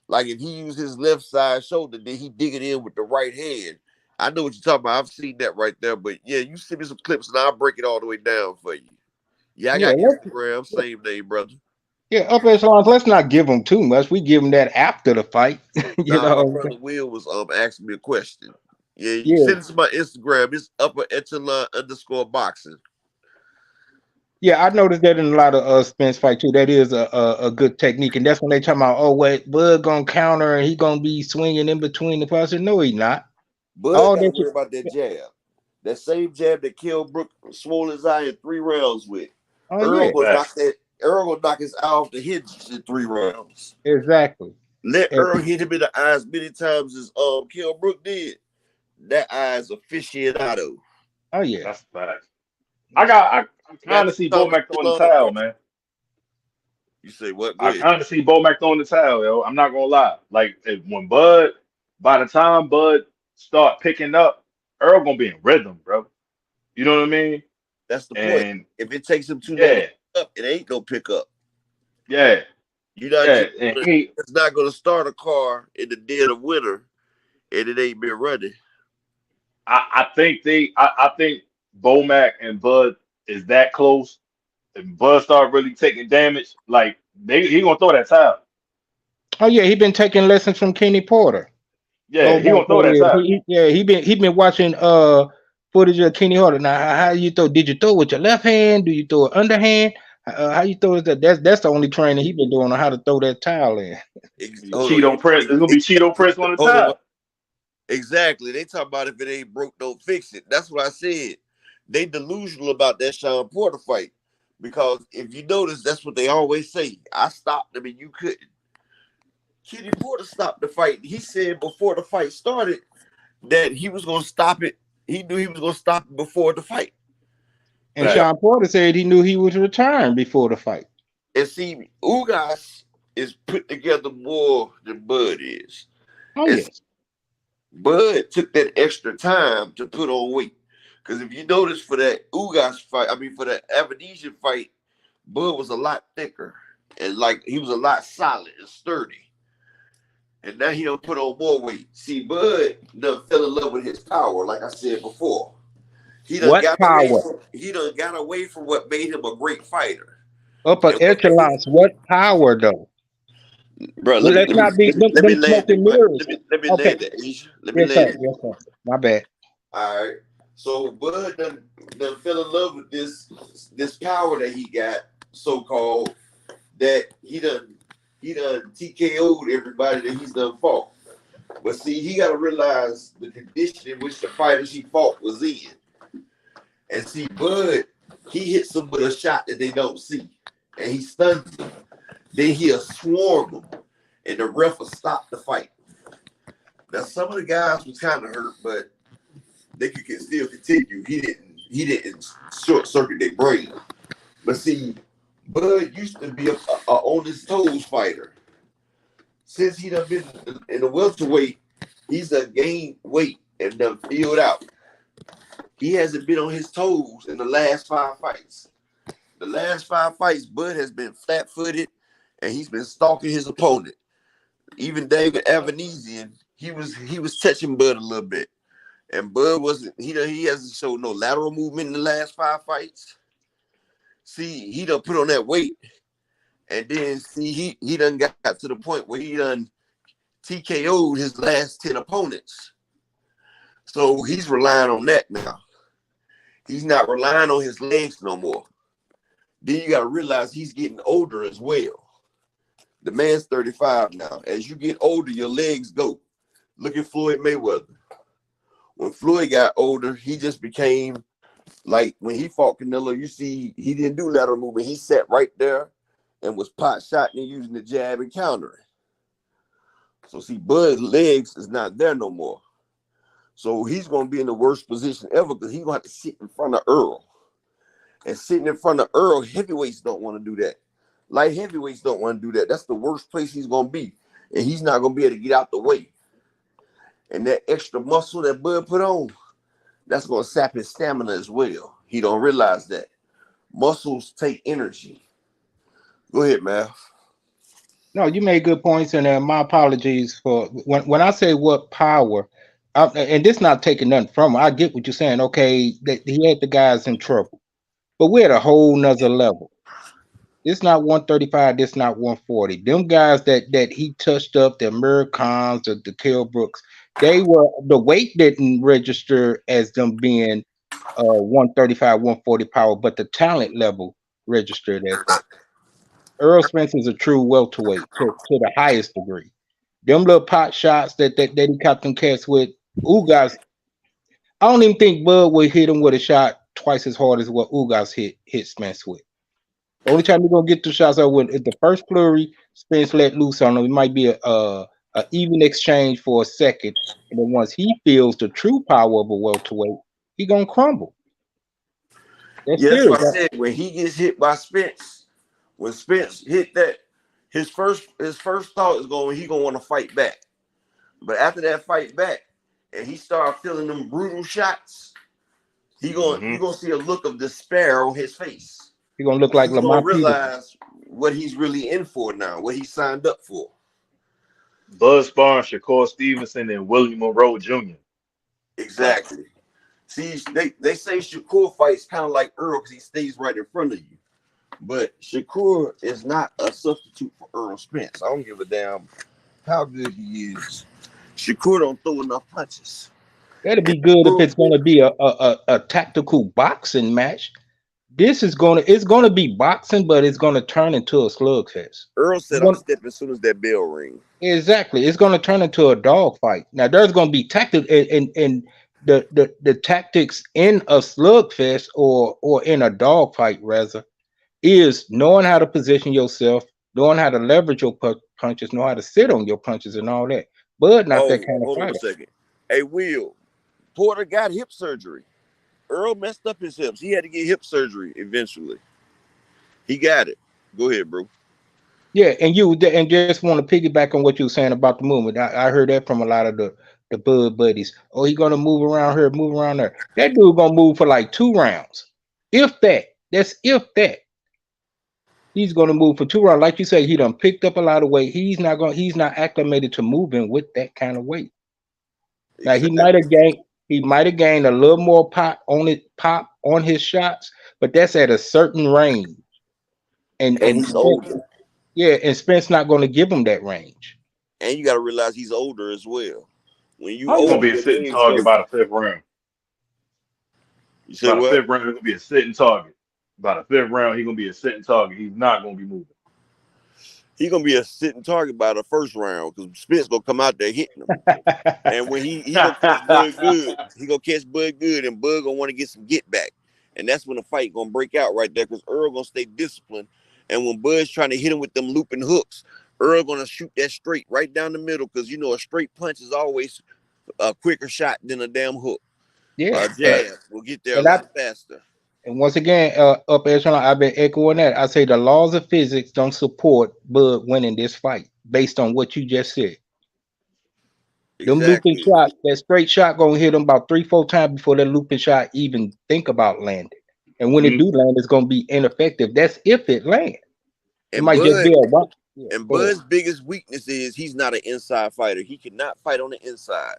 Like if he used his left side shoulder, then he dig it in with the right hand. I know what you're talking about. I've seen that right there. But yeah, you send me some clips and I'll break it all the way down for you. Yeah, I Yeah, got Instagram, same name, brother. yeah, upper echelons. Let's not give them too much. We give them that after the fight. You Nah, my know. brother Will was asking me a question. Yeah, you Yeah, send it to my Instagram. It's upper echelon _ boxing. yeah. I noticed that in a lot of Spence fight too. That is a good technique, and that's when they talking about, oh wait, Bud gonna counter and he gonna be swinging in between the fights. No, he not. Bud All got to that. worry about that jab. That same jab that killed Brook swole his eye in 3 rounds with. Oh Earl yeah, gonna knock Facts. that. Earl gonna knock his eye off the hinges in 3 rounds. exactly. Let And- Earl hit him in the eyes many times as Kell Brook did. That eye's aficionado. oh yeah. That's facts. I Now kind of see talking Bomac throwing the love, towel, bro. man. You say what? Go I ahead. kind of see Bomac throwing the towel, yo. I'm not gonna lie. Like when by the time Bud start picking up, Earl gonna be in rhythm, bro. You know what I mean? That's the point. And If it takes him too long to yeah, pick up, it ain't no pick up. yeah, You not yeah. just And he, it's not gonna start a car in the dead of winter and it ain't been running. I think Bomac and Bud is that close. If Bud start really taking damage, like he gonna throw that towel. Oh yeah, he been taking lessons from Kenny Porter. Yeah, Go he back gonna throw there. that towel. He been watching footage of Kenny Porter. Now how you throw? Did you throw with your left hand? Do you throw it underhand? How you throw it? That's the only training he been doing on how to throw that towel in. Hold on, Cheeto press. It's gonna be Cheeto press on the hold on. towel. Exactly. They talk about if it ain't broke, don't fix it. That's what I said. They delusional about that Sean Porter fight. Because if you notice, that's what they always say. I stopped them and you couldn't. Kenny Porter stopped the fight. He said before the fight started that he was going to stop it. He knew he was going to stop it before the fight. And Right. Sean Porter said he knew he would return before the fight. And see, Ugas is put together more than Bud is. Oh And yes. Bud took that extra time to put on weight. Because if you notice for that Ugas fight, for that Avanesian fight, Bud was a lot thicker. And like he was a lot solid and sturdy. And now he don't put on more weight. See, Bud done fell in love with his power, like I said before. He done What got power? away from what made him a great fighter. Upper echelons. What power though? Bro, Well, let's not be let me them land smoking it. mirrors. Let me Okay. land it, Asia. Let me Yes, land sir. it. Yes, sir. My bad. All right. So Bud done fell in love with this power that he got, so called, that he done TKO'd everybody that he's done fought. But see, he got to realize the condition in which the fighters he fought was in. And see, Bud, he hits them with a shot that they don't see, and he stuns them. Then he'll swarm them, and the ref will stop the fight. Now, some of the guys was kind of hurt, but they could still continue. He didn't short circuit their brain. But see, Bud used to be a on his toes fighter. Since he done been in the welterweight, he's done gained weight and done filled out. He hasn't been on his toes in the last 5 fights. The last 5 fights, Bud has been flat-footed, and he's been stalking his opponent. Even David Avanesian, he was touching Bud a little bit. And Bud wasn't, he hasn't showed no lateral movement in the last 5 fights. See, he done put on that weight. And then see, he done got to the point where he done TKO'd his last 10 opponents. So he's relying on that now. He's not relying on his legs no more. Then you got to realize he's getting older as well. The man's 35 now. As you get older, your legs go. Look at Floyd Mayweather. When Floyd got older, he just became like when he fought Canelo, you see he didn't do lateral movement. He sat right there and was pot shotting and using the jab and countering. So see, Bud's legs is not there no more. So he's gonna be in the worst position ever because he's gonna have to sit in front of Earl. And sitting in front of Earl, heavyweights don't want to do that. Light heavyweights don't want to do that. That's the worst place he's gonna be. And he's not gonna be able to get out the way. And that extra muscle that Bud put on, that's gonna sap his stamina as well. He don't realize that. Muscles take energy. Go ahead, man. No, you made good points, and my apologies for when I say what power, and this not taking nothing from him. I get what you're saying. Okay, that he had the guys in trouble, but we're at a whole nother level. It's not 135. This not 140. Them guys that he touched up, the Americans, the Kell Brooks, they were the weight didn't register as them being 135, 140 power, but the talent level registered as that. Earl Spence is a true welterweight to the highest degree. Them little pot shots that he caught them cats with, Ugas. I don't even think Bud would hit him with a shot twice as hard as what Ugas hit Spence with. The only time you're gonna get the shots out with is the first flurry Spence let loose on him. It might be a even exchange for a second, and then once he feels the true power of a welterweight, he gonna crumble. That's Yes, serious. what I said. When he gets hit by Spence, when Spence hit that, his first thought is he gonna want to fight back. But after that fight back, and he started feeling them brutal shots, you gonna see a look of despair on his face. He gonna look like He's gonna Lomachenko. realize what he's really in for now, what he signed up for. Bud sparring Shakur Stevenson and William Monroe Jr. Exactly. See, they say Shakur fights kind of like Earl because he stays right in front of you. But Shakur is not a substitute for Earl Spence. I don't give a damn how good he is. Shakur don't throw enough punches. That'd be good if it's gonna be a tactical boxing match. It's gonna be boxing, but it's gonna turn into a slugfest. Earl said, "I'm stepping as soon as that bell rings." Exactly, it's gonna turn into a dog fight. Now there's gonna be tactics and the tactics in a slugfest or in a dog fight rather is knowing how to position yourself, knowing how to leverage your punches, know how to sit on your punches and all that. But not that kind of hold fighter. on a second. Hey, Will, Porter got hip surgery. Earl messed up his hips. He had to get hip surgery eventually. He got it. Go ahead, bro. Yeah, and just want to piggyback on what you were saying about the movement. I heard that from a lot of the Bud buddies. Oh, he gonna move around here, move around there. That dude gonna move for like 2 rounds. If that. That's if that. He's gonna move for 2 rounds. Like you say, he done picked up a lot of weight. He's not acclimated to moving with that kind of weight. Now he might have gained a little more pop on his shots, but that's at a certain range. And he's older. Yeah, and Spence not going to give him that range. And you got to realize he's older as well. When you he's gonna be a sitting target by the 5th round. You said by what? The 5th round, he's gonna be a sitting target. By the 5th round, he's gonna be a sitting target. He's not gonna be moving. He's gonna be a sitting target by the 1st round because Spence gonna come out there hitting him. And when he gonna catch Bud good, he gonna catch Bud good, and Bud gonna want to get some get back. And that's when the fight gonna break out right there because Earl gonna stay disciplined. And when Bud's trying to hit him with them looping hooks, Earl gonna shoot that straight right down the middle because a straight punch is always a quicker shot than a damn hook. Yeah, jab will get there a lot faster. And once again, up echelon, I've been echoing that. I say the laws of physics don't support Bud winning this fight based on what you just said. Exactly. Them looping shots, that straight shot gonna hit him about 3-4 times before that looping shot even think about landing. And when it do land, it's gonna be ineffective. That's if it lands. It might just be a watch. And Bud's biggest weakness is he's not an inside fighter. He cannot fight on the inside.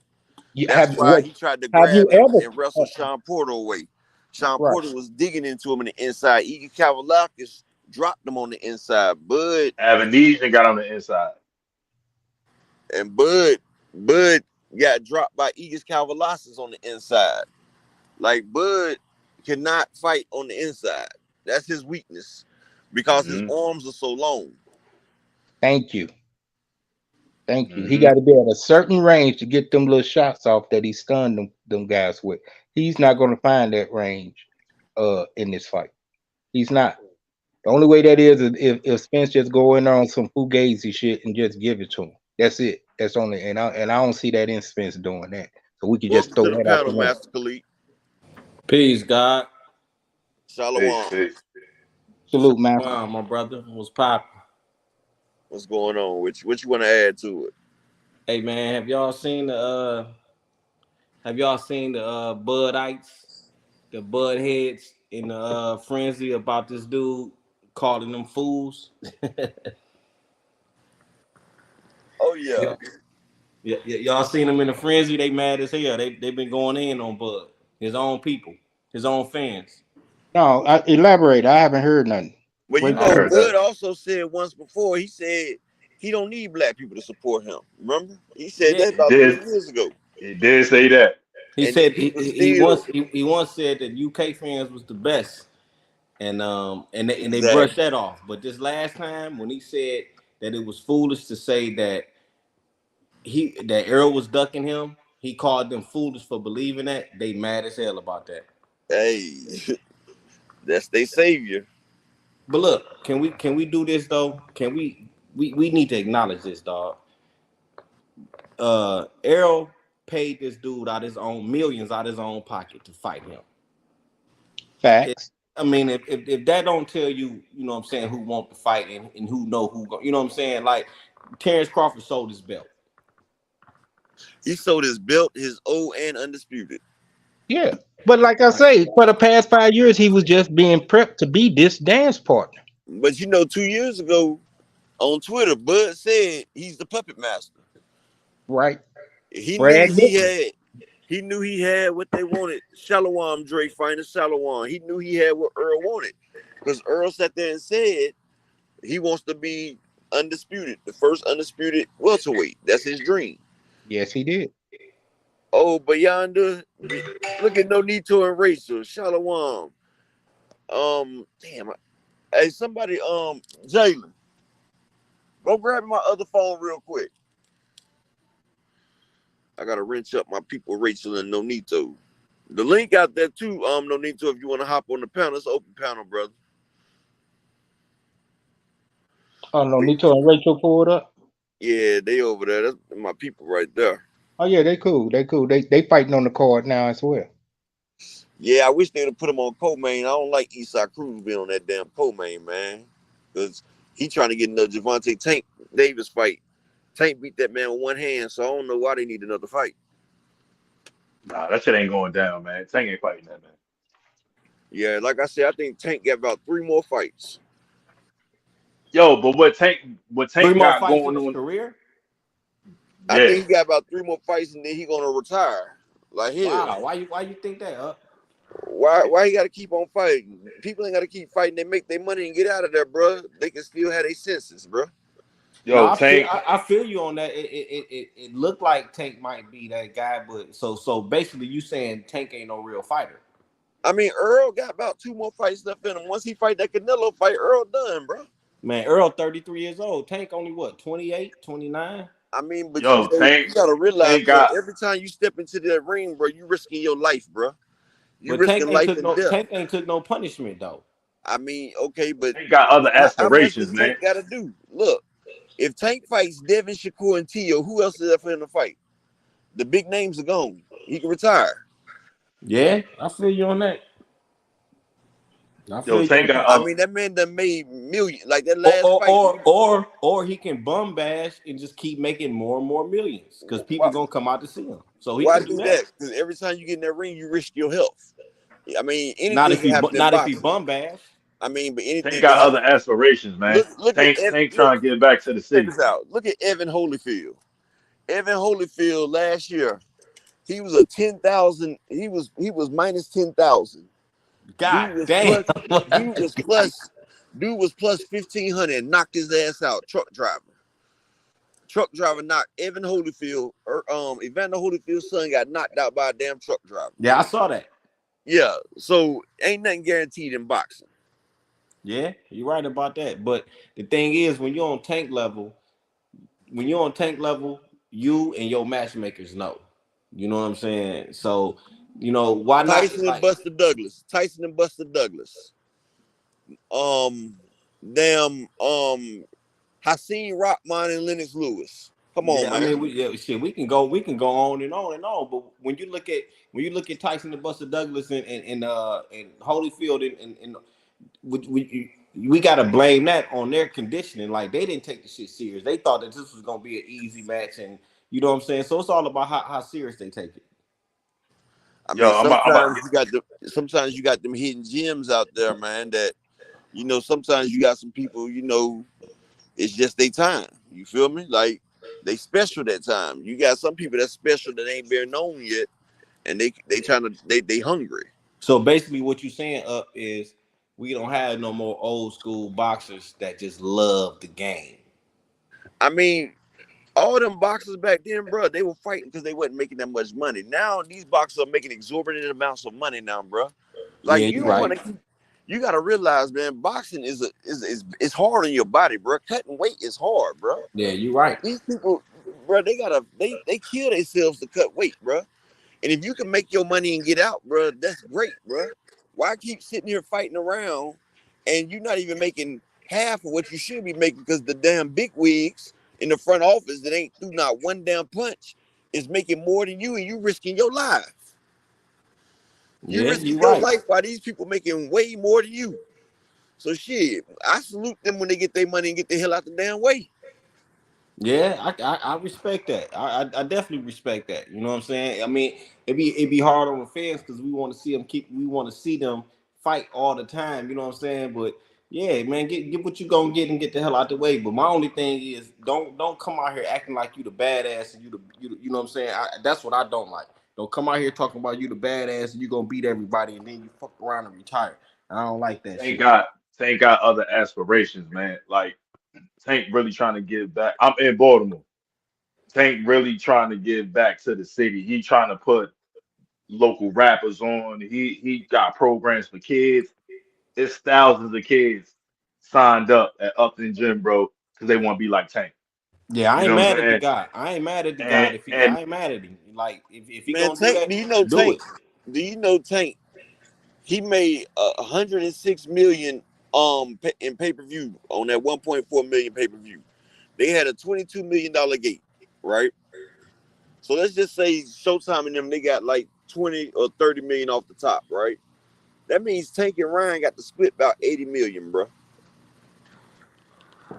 That's why he tried to grab and wrestle Sean Porter away. Sean Porter was digging into him on the inside. Igor Kavalakis dropped him on the inside. Bud Avenesian got on the inside. And Bud got dropped by Igor Kavalakis on the inside. Like Bud cannot fight on the inside. That's his weakness because his arms are so long. Thank you. He got to be at a certain range to get them little shots off that he stunned them guys with. He's not going to find that range in this fight. He's not. The only way that is if Spence just go in there on some fugazi shit and just give it to him. That's it. That's only and I don't see that in Spence doing that. So we could just Welcome throw to the that out the panel, window. Master Khalid. Peace, God. Peace, Shalom. peace. Salute, man. Wow, my brother. What's poppin'? What's going on? What you want to add to it? Hey man, have y'all seen the Budites, the Bud heads in the frenzy about this dude calling them fools? Oh yeah. Y'all seen them in the frenzy? They mad as hell. They been going in on Bud, his own people, his own fans. No, elaborate. I haven't heard nothing. Well, you Break I know, that heard down. Bud that. also said once before. He said he don't need black people to support him. Remember? He said Yeah, that He about 3 did. years ago, He did say that. he and then said people he still once said that UK fans was the best, and they brushed exactly. that off. But this last time when he said that it was foolish to say that Earl was ducking him, he called them foolish for believing that. They mad as hell about that. Hey, that's their savior. But look, can we do this though? Can we need to acknowledge this, dog. Errol paid this dude out his own millions out his own pocket to fight him. Facts. I mean, if that don't tell you, you know what I'm saying, who want to fight and who know who go, you know what I'm saying? Like Terrence Crawford sold his belt. He sold his belt, his old and undisputed. Yeah. But like I say, for the past 5 years, he was just being prepped to be this dance partner. But you know, 2 years ago on Twitter, Bud said he's the puppet master. Right. He knew Brad he Pitt. had. He knew he had what they wanted. Shalom, Dre fighting Shalom. He knew he had what Earl wanted, because Earl sat there and said he wants to be undisputed, the first undisputed welterweight. That's his dream. Yes, he did. Oh, but yonder, look at Nonito and Rachel. Shalom. Damn. Hey, somebody, Jalen, go grab my other phone real quick. I gotta wrench up my people, Rachel and Nonito. The link out there too, Nonito, if you want to hop on the panel. It's open panel, brother. Oh no, Nito and Rachel pulled up. Yeah, they over there. That's my people right there. Oh yeah, they cool. They cool. They fighting on the card now as well. Yeah, I wish they'd have put him on co-main. I don't like Eastside Cruz being on that damn co-main, man. Because he trying to get another Javante Tank Davis fight. Tank beat that man with one hand, so I don't know why they need another fight. Nah, that shit ain't going down, man. Tank ain't fighting that, man. Yeah, like I said, I think Tank got about 3 more fights. Yo, but what Tank 3 more got fights in going his on? career? I Yeah. think he got about 3 more fights, and then he gonna retire. Like hell. Wow, why you think that? Why he got to keep on fighting? People ain't got to keep fighting. They make their money and get out of there, bro. They can still have their senses, bro. No, Yo, Tank. I feel you on that. It looked like Tank might be that guy, but so basically you saying Tank ain't no real fighter. I mean, Earl got about 2 more fights left in him. Once he fight that Canelo fight, Earl done, bro. Man, Earl 33 years old. Tank only what, 28, 29? I mean, but Yo, you gotta realize, Tank bro, got every time you step into that ring, bro, you risking your life, bro. You But risking life and death. Tank ain't took no punishment though. I mean, okay, but Tank got other how much does aspirations, man. Tank gotta do? Look, if Tank fights Devin, Shakur, and Tio, who else is there for him to fight? The big names are gone. He can retire. Yeah, I feel you on that. I feel Yo, you Tank on got that. I other. mean, that man done made millions. Like that last fight. Or he can bum bash and just keep making more and more millions because people Why, gonna come out to see him. So he why can do do that. that? Because every time you get in that ring, you risk your health. I mean, Not anything if can happen in he boxing. bum bash. I mean, but Tank anything can got other happen. aspirations, man. Look at Tank trying to get back to the check city. this out. Look at Evan Holyfield. Evan Holyfield last year, he was a 10,000. He was minus 10,000. God Dude was damn. plus. Dude was plus 1,500 and knocked his ass out. Truck driver knocked Evan Holyfield. Evander Holyfield's son got knocked out by a damn truck driver. Yeah, I saw that. Yeah, so ain't nothing guaranteed in boxing. Yeah, you're right about that. But the thing is, when you're on tank level, you and your matchmakers know. You know what I'm saying? So, why not? Tyson and Buster Douglas. damn Hakeem Rockman and Lennox Lewis. Come on, Yeah, I man. mean, we can go on and on and on. But when you look at Tyson and Buster Douglas and Holyfield and we got to blame that on their conditioning. Like they didn't take the shit serious. They thought that this was gonna be an easy match, and you know what I'm saying. So it's all about how serious they take it. I Yo, mean, I'm about sometimes you got them hidden gems out there, man. That sometimes you got some people, it's just their time. You feel me? Like they special that time. You got some people that's special that ain't been known yet, and they hungry. So basically, what you're saying up is we don't have no more old school boxers that just love the game. I mean, all them boxers back then, bro, they were fighting because they wasn't making that much money. Now these boxers are making exorbitant amounts of money now, bro. Like Yeah, you you're don't right. want to. You got to realize, man, boxing is hard on your body, bro. Cutting weight is hard, bro. Yeah, you're right. These people, bro, they kill themselves to cut weight, bro. And if you can make your money and get out, bro, that's great, bro. Why keep sitting here fighting around and you're not even making half of what you should be making because the damn big wigs in the front office that ain't through not one damn punch is making more than you and you risking your life. You Yeah, risking you're your right. life while these people making way more than you. So shit, I salute them when they get their money and get the hell out the damn way. Yeah, I respect that. I definitely respect that. You know what I'm saying? I mean, it'd be hard on the fans because we want to see them we want to see them fight all the time. You know what I'm saying? But yeah, man, get what you gonna get and get the hell out the way. But my only thing is don't come out here acting like you the badass and you know what I'm saying? That's what I don't like. Don't come out here talking about you the badass and you gonna beat everybody and then you fuck around and retire. I don't like that Tank shit. got Tank got other aspirations, man. Like Tank really trying to give back. I'm in Baltimore. Tank really trying to give back to the city. He trying to put local rappers on. He got programs for kids. It's thousands of kids signed up at Upton Gym, bro, because they want to be like Tank. Yeah, I You ain't know what I'm mad at the saying? guy. I ain't mad at the guy. And If he, and I ain't mad at him. Like if he Man, gonna do Tank, that, do it. Do you know Tank? He made 106 million in pay-per-view on that 1.4 million pay-per-view. They had a $22 million gate, right? So let's just say Showtime and them they got like 20 or 30 million off the top, right? That means Tank and Ryan got to split about 80 million, bro.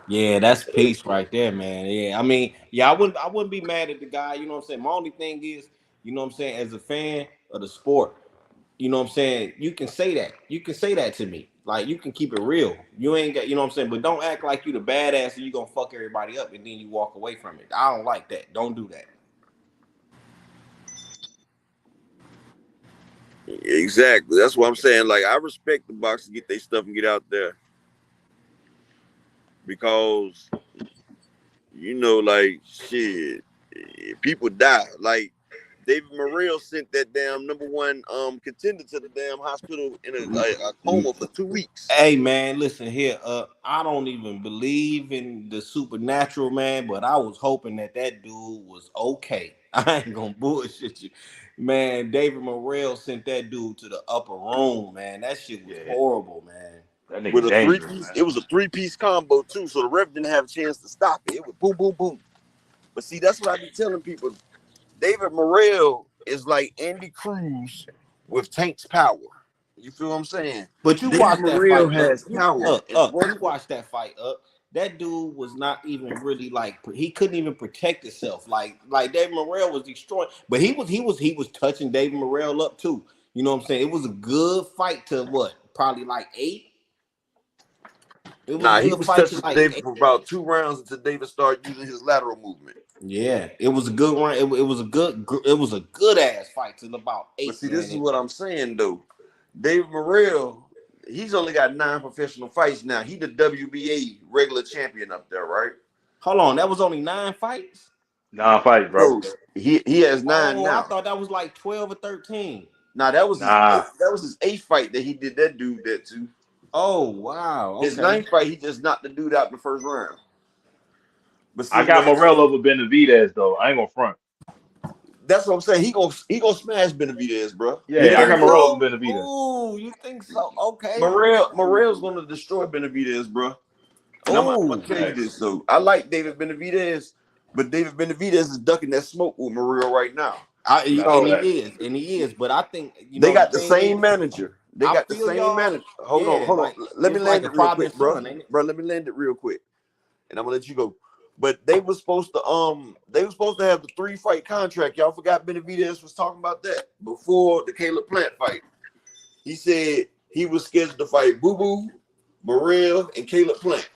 Yeah, that's peace right there, man. Yeah, I mean, yeah, I wouldn't be mad at the guy. You know what I'm saying? My only thing is, you know what I'm saying, as a fan of the sport, you know what I'm saying, you can say that. You can say that to me. Like you can keep it real. You ain't got, you know what I'm saying, but don't act like you the badass and you gonna fuck everybody up and then you walk away from it. I don't like that. Don't do that. Exactly. That's what I'm saying. Like I respect the boxers get their stuff and get out there because like shit, people die. Like David Morrell sent that damn #1 contender to the damn hospital in a coma for 2 weeks. Hey man, listen here. I don't even believe in the supernatural, man, but I was hoping that dude was okay. I ain't gonna bullshit you, man. David Morrell sent that dude to the upper room, man. That shit was yeah, horrible, man. that With nigga a dangerous, three-piece, man. it was a three-piece combo too, so the ref didn't have a chance to stop it. It was boom, boom, boom. But see, that's what I be telling people. David Morrell is like Andy Cruz with Tank's power. You feel what I'm saying? But you David watched that Morrell fight has power. And you watched that fight up. That dude was not even really like he couldn't even protect himself. Like David Morrell was destroying, but he was touching David Morrell up too. You know what I'm saying? It was a good fight to what? Probably like 8. It was a he good was fight to touching like David 8. for about 2 rounds until David started using his lateral movement. Yeah, it was a good run. It was a good ass fight till about 8. But see, Man. this is what I'm saying though. David Morrell, he's only got 9 professional fights now. He the WBA regular champion up there, right? Hold on, that was only 9 fights. Non-fight, bro. No, he has 9 Oh, I now. thought that was like 12 or 13. Now that was Nah, his 8th fight that he did that dude that too. Oh wow, His okay. 9th fight, he just knocked the dude out in the first round. But I see got what I'm Morel saying, over Benavidez though. I ain't gonna front. that's what I'm saying. He gonna smash Benavidez, bro. You Yeah, I think got Benavidez, Morel over so? Benavidez. Oh, you think so? Okay. Morrell's gonna destroy Benavidez, bro. Now, I'm gonna Oh, tell you this though. I like David Benavidez, but David Benavidez is ducking that smoke with Murillo right now. and know that. he is. But I think They the got the thing same is, manager. They I got the feel same y'all. manager. Hold on, Yeah, hold on. like Let me it's like land a it real father and quick, bro. son, ain't it? Bro, let me land it real quick, and I'm gonna let you go. But they were supposed to have the 3-fight contract. Y'all forgot Benavidez was talking about that before the Caleb Plant fight. He said he was scheduled to fight Boo Boo, Morrell, and Caleb Plant.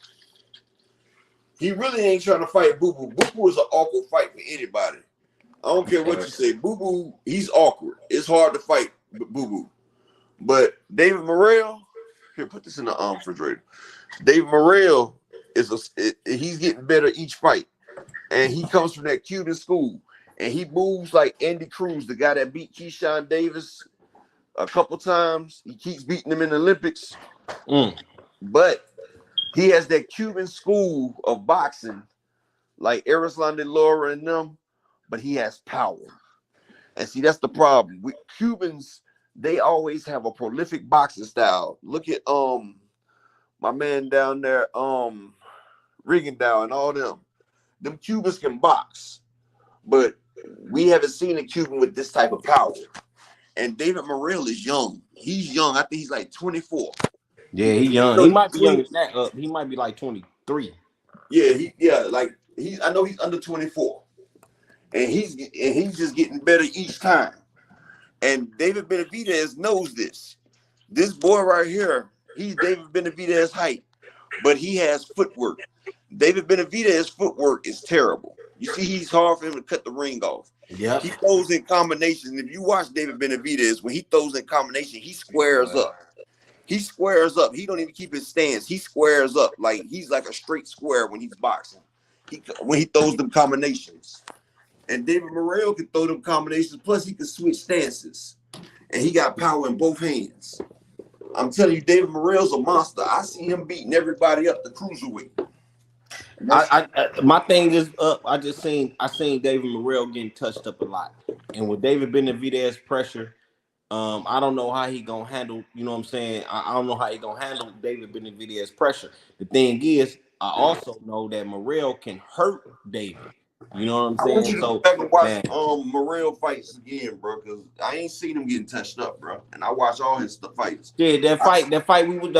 He really ain't trying to fight Boo Boo. Boo Boo is an awkward fight for anybody. I don't care what you say. Boo Boo, he's awkward. It's hard to fight Boo Boo. But David Morrell, here, put this in the refrigerator. David Morrell he's getting better each fight. And he comes from that Cuban school. And he moves like Andy Cruz, the guy that beat Keyshawn Davis a couple times. He keeps beating him in the Olympics. But he has that Cuban school of boxing, like Erislan de Lara and them, but he has power. And see, that's the problem. With Cubans, they always have a prolific boxing style. Look at my man down there, Rigondeaux and all them. Them Cubans can box, but we haven't seen a Cuban with this type of power. And David Morrell is young. He's young. I think he's like 24. Yeah, he's young. He might be younger than that. He might be like 23. Yeah, I know he's under 24. And he's just getting better each time. And David Benavidez knows this. This boy right here, he's David Benavidez height, but he has footwork. David Benavidez's footwork is terrible. You see, he's hard for him to cut the ring off. Yeah. He throws in combinations. If you watch David Benavidez, when he throws in combination, he squares up. He squares up. He don't even keep his stance. He squares up. Like he's like a straight square when he's boxing. When he throws them combinations. And David Morrell can throw them combinations. Plus, he can switch stances. And he got power in both hands. I'm telling you, David Morrell's a monster. I see him beating everybody up the cruiserweight. My thing is up. I seen David Morrell getting touched up a lot. And with David Benavidez pressure, I don't know how he gonna handle, you know what I'm saying? I don't know how he gonna handle David Benavidez pressure. The thing is, I also know that Morrell can hurt David. You know what I'm saying? I want you to go back and watch Morrell fights again, bro, because I ain't seen him getting touched up, bro. And I watch all his fights. Yeah, that fight we were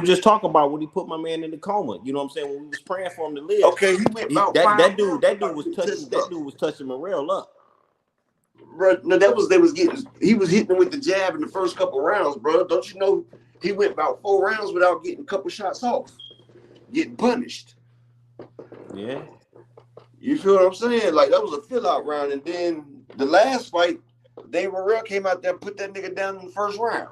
just talking about when he put my man in the coma. You know what I'm saying? When we was praying for him to live. Okay, he went about that dude was touching Morrell up. Bro, no, he was hitting him with the jab in the first couple rounds, bro. Don't you know he went about 4 rounds without getting a couple shots off, getting punished. Yeah. You feel what I'm saying? Like, that was a fill-out round. And then the last fight, David Morrell came out there and put that nigga down in the first round.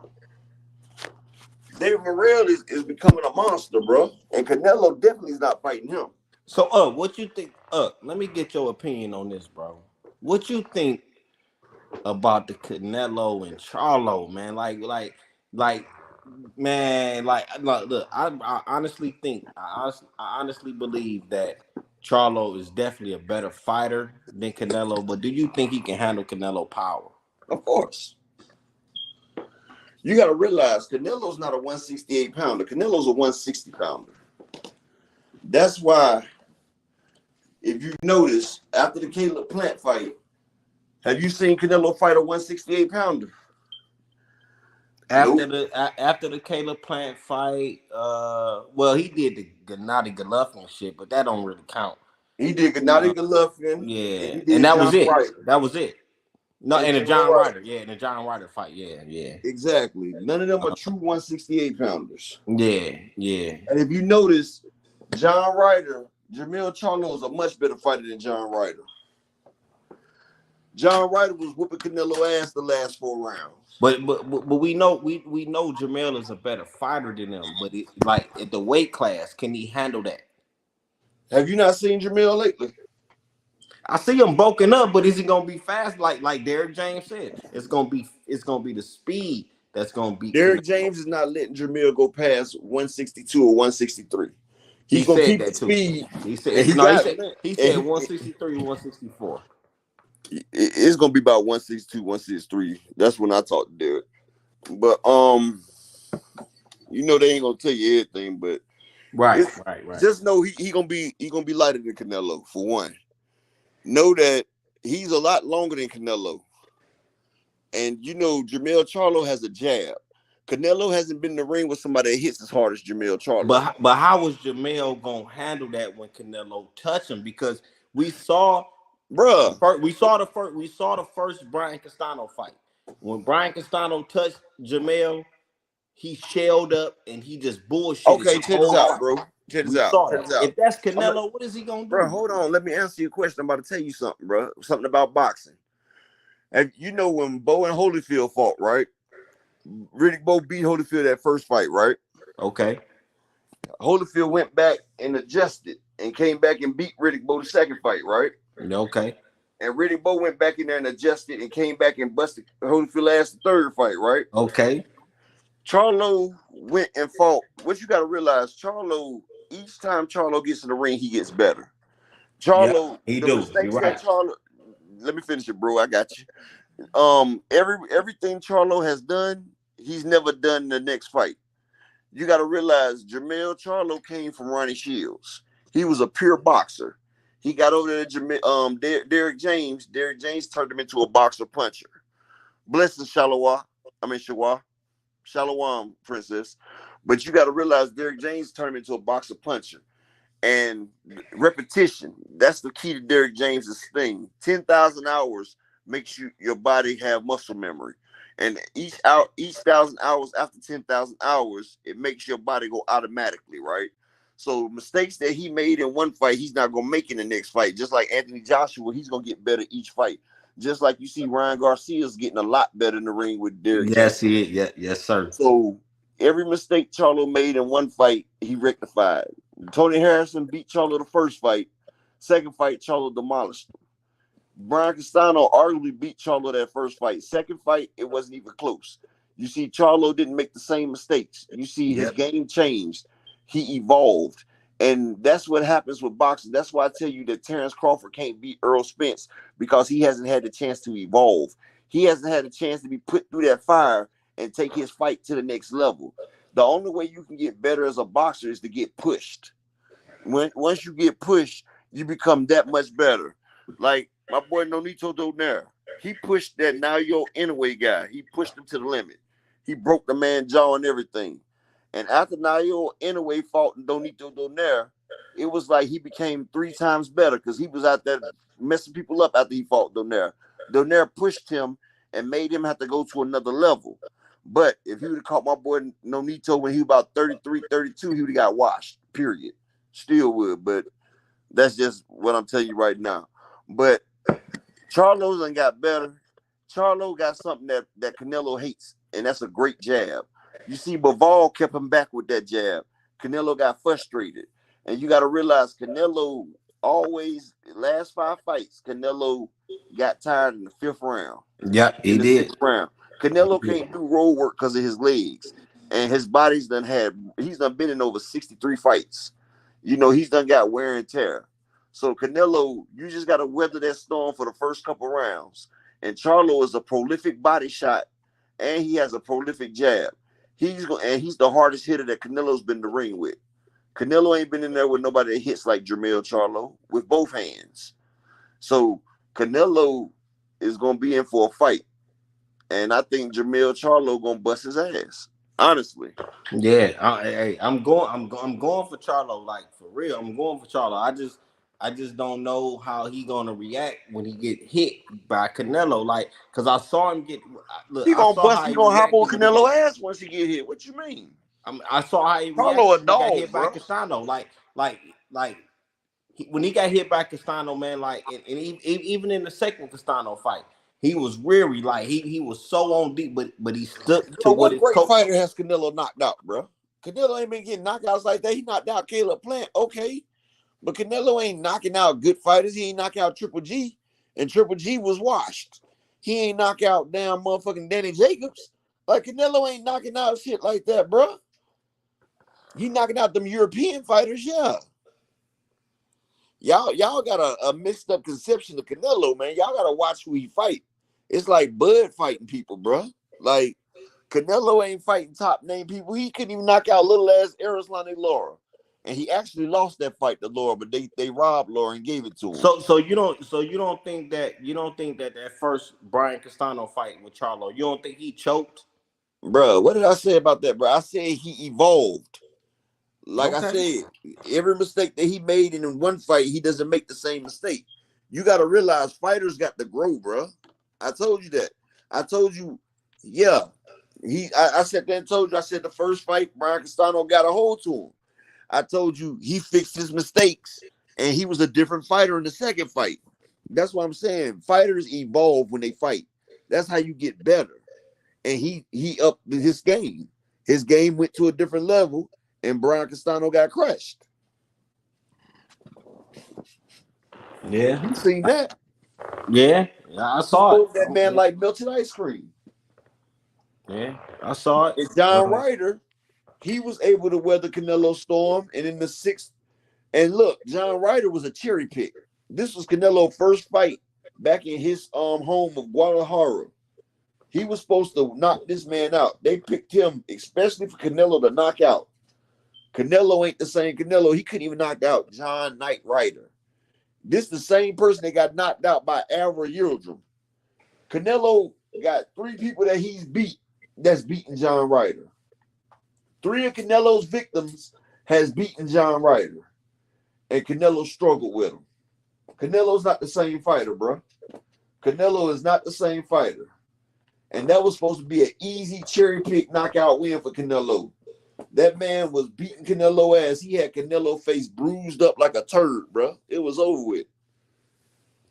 David Morrell is becoming a monster, bro. And Canelo definitely is not fighting him. So, what you think? Let me get your opinion on this, bro. What you think about the Canelo and Charlo, man? Look, I honestly think, I honestly believe that Charlo is definitely a better fighter than Canelo, but do you think he can handle Canelo power? Of course. You got to realize Canelo's not a 168 pounder. Canelo's a 160 pounder. That's why, if you notice, after the Caleb Plant fight, have you seen Canelo fight a 168 pounder? After the Caleb Plant fight, well, he did the Gennady Golovkin shit, but that don't really count. He did Gennady Golovkin. Yeah, and that was it. That was it. No, and the John Ryder. Yeah, and the John Ryder fight. Yeah. Exactly. None of them are true 168 pounders. Yeah. And if you notice, John Ryder, Jamil Charlo is a much better fighter than John Ryder. John Ryder was whooping Canelo ass the last 4 rounds. But we know Jamil is a better fighter than him. But at the weight class, can he handle that? Have you not seen Jamil lately? I see him bulking up, but is he gonna be fast? Like Derek James said, it's gonna be the speed that's gonna be. Derek James is not letting Jamil go past 162 or 163. He's gonna keep the speed. He said 163, 164. It's gonna be about 162, 163. That's when I talk to Derek. But they ain't gonna tell you everything. But Right, It's, right, right. just know he gonna be lighter than Canelo for one. Know that he's a lot longer than Canelo, and you know Jermell Charlo has a jab. Canelo hasn't been in the ring with somebody that hits as hard as Jermell Charlo. But how was Jamel gonna handle that when Canelo touched him? Because we saw Bruh, we saw the first Brian Castano fight. When Brian Castano touched Jamel, he shelled up and he just bullshitted okay, the check this whole out, fight. bro. Check this We out. saw Check that. this out. If that's I'm a, Canelo, what is he gonna bro, do? hold on. Let me answer your question. I'm about to tell you something, bro. Something about boxing. And you know when Bo and Holyfield fought, right? Riddick Bowe beat Holyfield that first fight, right? Okay. Holyfield went back and adjusted and came back and beat Riddick Bowe the second fight, right? Okay. And Riddick Bowe went back in there and adjusted and came back and busted Holyfield ass the third fight, right? Okay. Charlo went and fought. What you got to realize, Charlo, each time Charlo gets in the ring, he gets better. Yeah, Charlo, he the do. You're mistakes that right. Charlo, let me finish it, bro. I got you. Everything Charlo has done, he's never done in the next fight. You got to realize Jermell Charlo came from Ronnie Shields. He was a pure boxer. He got over there to Derek James. Derek James turned him into a boxer puncher. Blessing Shalom, princess. But you got to realize Derek James turned him into a boxer puncher. And repetition, that's the key to Derek James's thing. 10,000 hours makes your body have muscle memory. And each 1,000 hours after 10,000 hours, it makes your body go automatically, right? So mistakes that he made in one fight, he's not going to make in the next fight. Just like Anthony Joshua, he's going to get better each fight. Just like you see Ryan Garcia's getting a lot better in the ring with Derek Yes, James. he is. Yeah, yes, sir. So every mistake Charlo made in one fight, he rectified. Tony Harrison beat Charlo the first fight. Second fight, Charlo demolished him. Brian Castano arguably beat Charlo that first fight. Second fight, it wasn't even close. You see, Charlo didn't make the same mistakes. You see, his game changed. He evolved. And that's what happens with boxing. That's why I tell you that Terrence Crawford can't beat Earl Spence, because he hasn't had the chance to evolve. He hasn't had a chance to be put through that fire and take his fight to the next level. The only way you can get better as a boxer is to get pushed. Once you get pushed, you become that much better. Like my boy Nonito Donaire, he pushed that Nayo Inoue guy. He pushed him to the limit. He broke the man's jaw and everything. And after Nayo Inoue fought Nonito Donaire, it was like he became 3 times better because he was out there messing people up after he fought Donaire. Donaire pushed him and made him have to go to another level. But if he would have caught my boy Nonito when he was about 33, 32, he would have got washed, period. Still would, but that's just what I'm telling you right now. But Charlo done got better. Charlo got something that Canelo hates, and that's a great jab. You see, Bivol kept him back with that jab. Canelo got frustrated. And you got to realize Canelo always, last 5 fights, Canelo got tired in the 5th round. Yeah, he did. 6th round. Canelo can't do road work because of his legs. And his body's he's done been in over 63 fights. You know, he's done got wear and tear. So Canelo, you just got to weather that storm for the first couple rounds. And Charlo is a prolific body shot, and he has a prolific jab. He's the hardest hitter that Canelo's been in the ring with. Canelo ain't been in there with nobody that hits like Jermell Charlo with both hands. So Canelo is gonna be in for a fight, and I think Jermell Charlo gonna bust his ass. Honestly. Yeah, I'm going for Charlo, like for real. I'm going for Charlo. I just don't know how he gonna react when he get hit by Canelo. Like, cause I saw him get. Look, He gonna bust. He gonna hop on reacted Canelo ass once he get hit. What you mean? I saw how he reacted Charlo a when he got dog, hit by bro. Castano. When he got hit by Castano, man, like, and even in the second Castano fight, he was weary. Like he was so on deep, but he stuck to Bro, what what his great coach. fighter has Canelo knocked out, bro? Canelo ain't been getting knockouts like that. He knocked out Caleb Plant, okay, but Canelo ain't knocking out good fighters. He ain't knock out Triple G, and Triple G was washed. He ain't knock out damn motherfucking Danny Jacobs. Like Canelo ain't knocking out shit like that, bro. He knocking out them European fighters, yeah. Y'all got a mixed up conception of Canelo, man. Y'all gotta watch who he fight. It's like Bud fighting people, bro. Like Canelo ain't fighting top name people. He couldn't even knock out little ass Erislandy Lara. And he actually lost that fight to Laura, but they robbed Laura and gave it to him. So you don't think that first Brian Castano fight with Charlo, you don't think he choked? Bro, what did I say about that, bro? I said he evolved. Like I Okay. said, every mistake that he made in one fight, he doesn't make the same mistake. You got to realize fighters got to grow, bro. I told you that. I told you, yeah. I said that and told you, I said the first fight, Brian Castano got a hold to him. I told you he fixed his mistakes and he was a different fighter in the second fight. That's what I'm saying. Fighters evolve when they fight. That's how you get better. And he upped his game. His game went to a different level, and Brian Castano got crushed. Yeah. You seen that? Yeah, I saw it. That man like melted ice cream. Yeah, I saw it. And John Ryder, he was able to weather Canelo storm. And in the sixth, and look, John Ryder was a cherry pick. This was Canelo's first fight back in his home of Guadalajara. He was supposed to knock this man out. They picked him especially for Canelo to knock out. Canelo ain't the same Canelo. He couldn't even knock out John Knight Ryder. This is the same person that got knocked out by Alvaro Yildirim. Canelo got 3 people that he's beat that's beaten John Ryder. 3 of Canelo's victims has beaten John Ryder. And Canelo struggled with him. Canelo's not the same fighter, bro. Canelo is not the same fighter. And that was supposed to be an easy cherry pick knockout win for Canelo. That man was beating Canelo ass. He had Canelo face bruised up like a turd, bro. It was over with.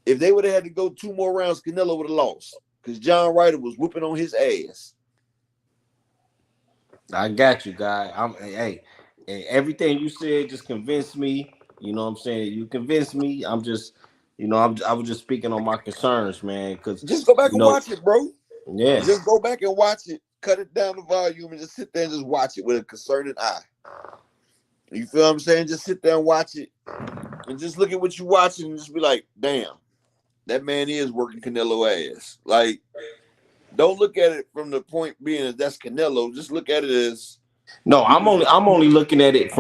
If they would have had to go 2 more rounds, Canelo would have lost. Because John Ryder was whooping on his ass. I got you, guy. Hey, everything you said just convinced me. You know what I'm saying? You convinced me. I'm just, I was just speaking on my concerns, man. Because just go back and watch it, bro. Yeah. Just go back and watch it. Cut it down the volume and just sit there and just watch it with a concerted eye. You feel what I'm saying? Just sit there and watch it. And just look at what you're watching and just be like, damn, that man is working Canelo ass. Like, don't look at it from the point being that that's Canelo. Just look at it as no. I'm only looking at it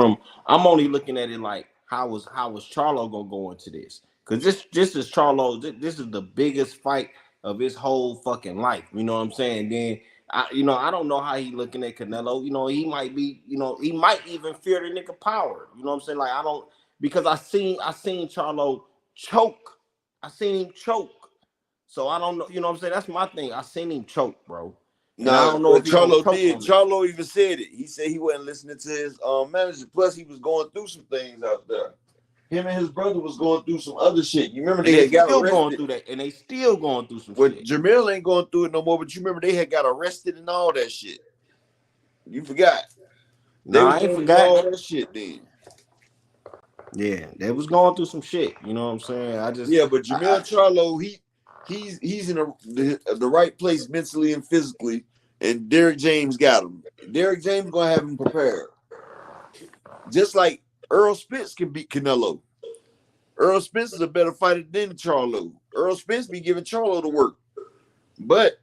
like how is Charlo gonna go into this? Because this is Charlo. This is the biggest fight of his whole fucking life. You know what I'm saying? Then I don't know how he looking at Canelo. He might be. He might even fear the nigga power. You know what I'm saying? Like I don't, because I seen Charlo choke. I seen him choke. So I don't know. You know what I'm saying? That's my thing. I seen him choke, bro. No, I don't know if Charlo did. Charlo even said it. He said he wasn't listening to his manager. Plus, he was going through some things out there. Him and his brother was going through some other shit. You remember they got arrested. Going through that, and they still going through some shit. Jamil ain't going through it no more. But you remember they had got arrested and all that shit. You forgot. I ain't forgot all that shit then. Yeah, they was going through some shit. You know what I'm saying? But Jamil Charlo, he's in the right place mentally and physically, and Derrick James got him. Derrick James gonna have him prepared. Just like Earl Spence can beat Canelo. Earl Spence is a better fighter than Charlo. Earl Spence be giving Charlo the work. But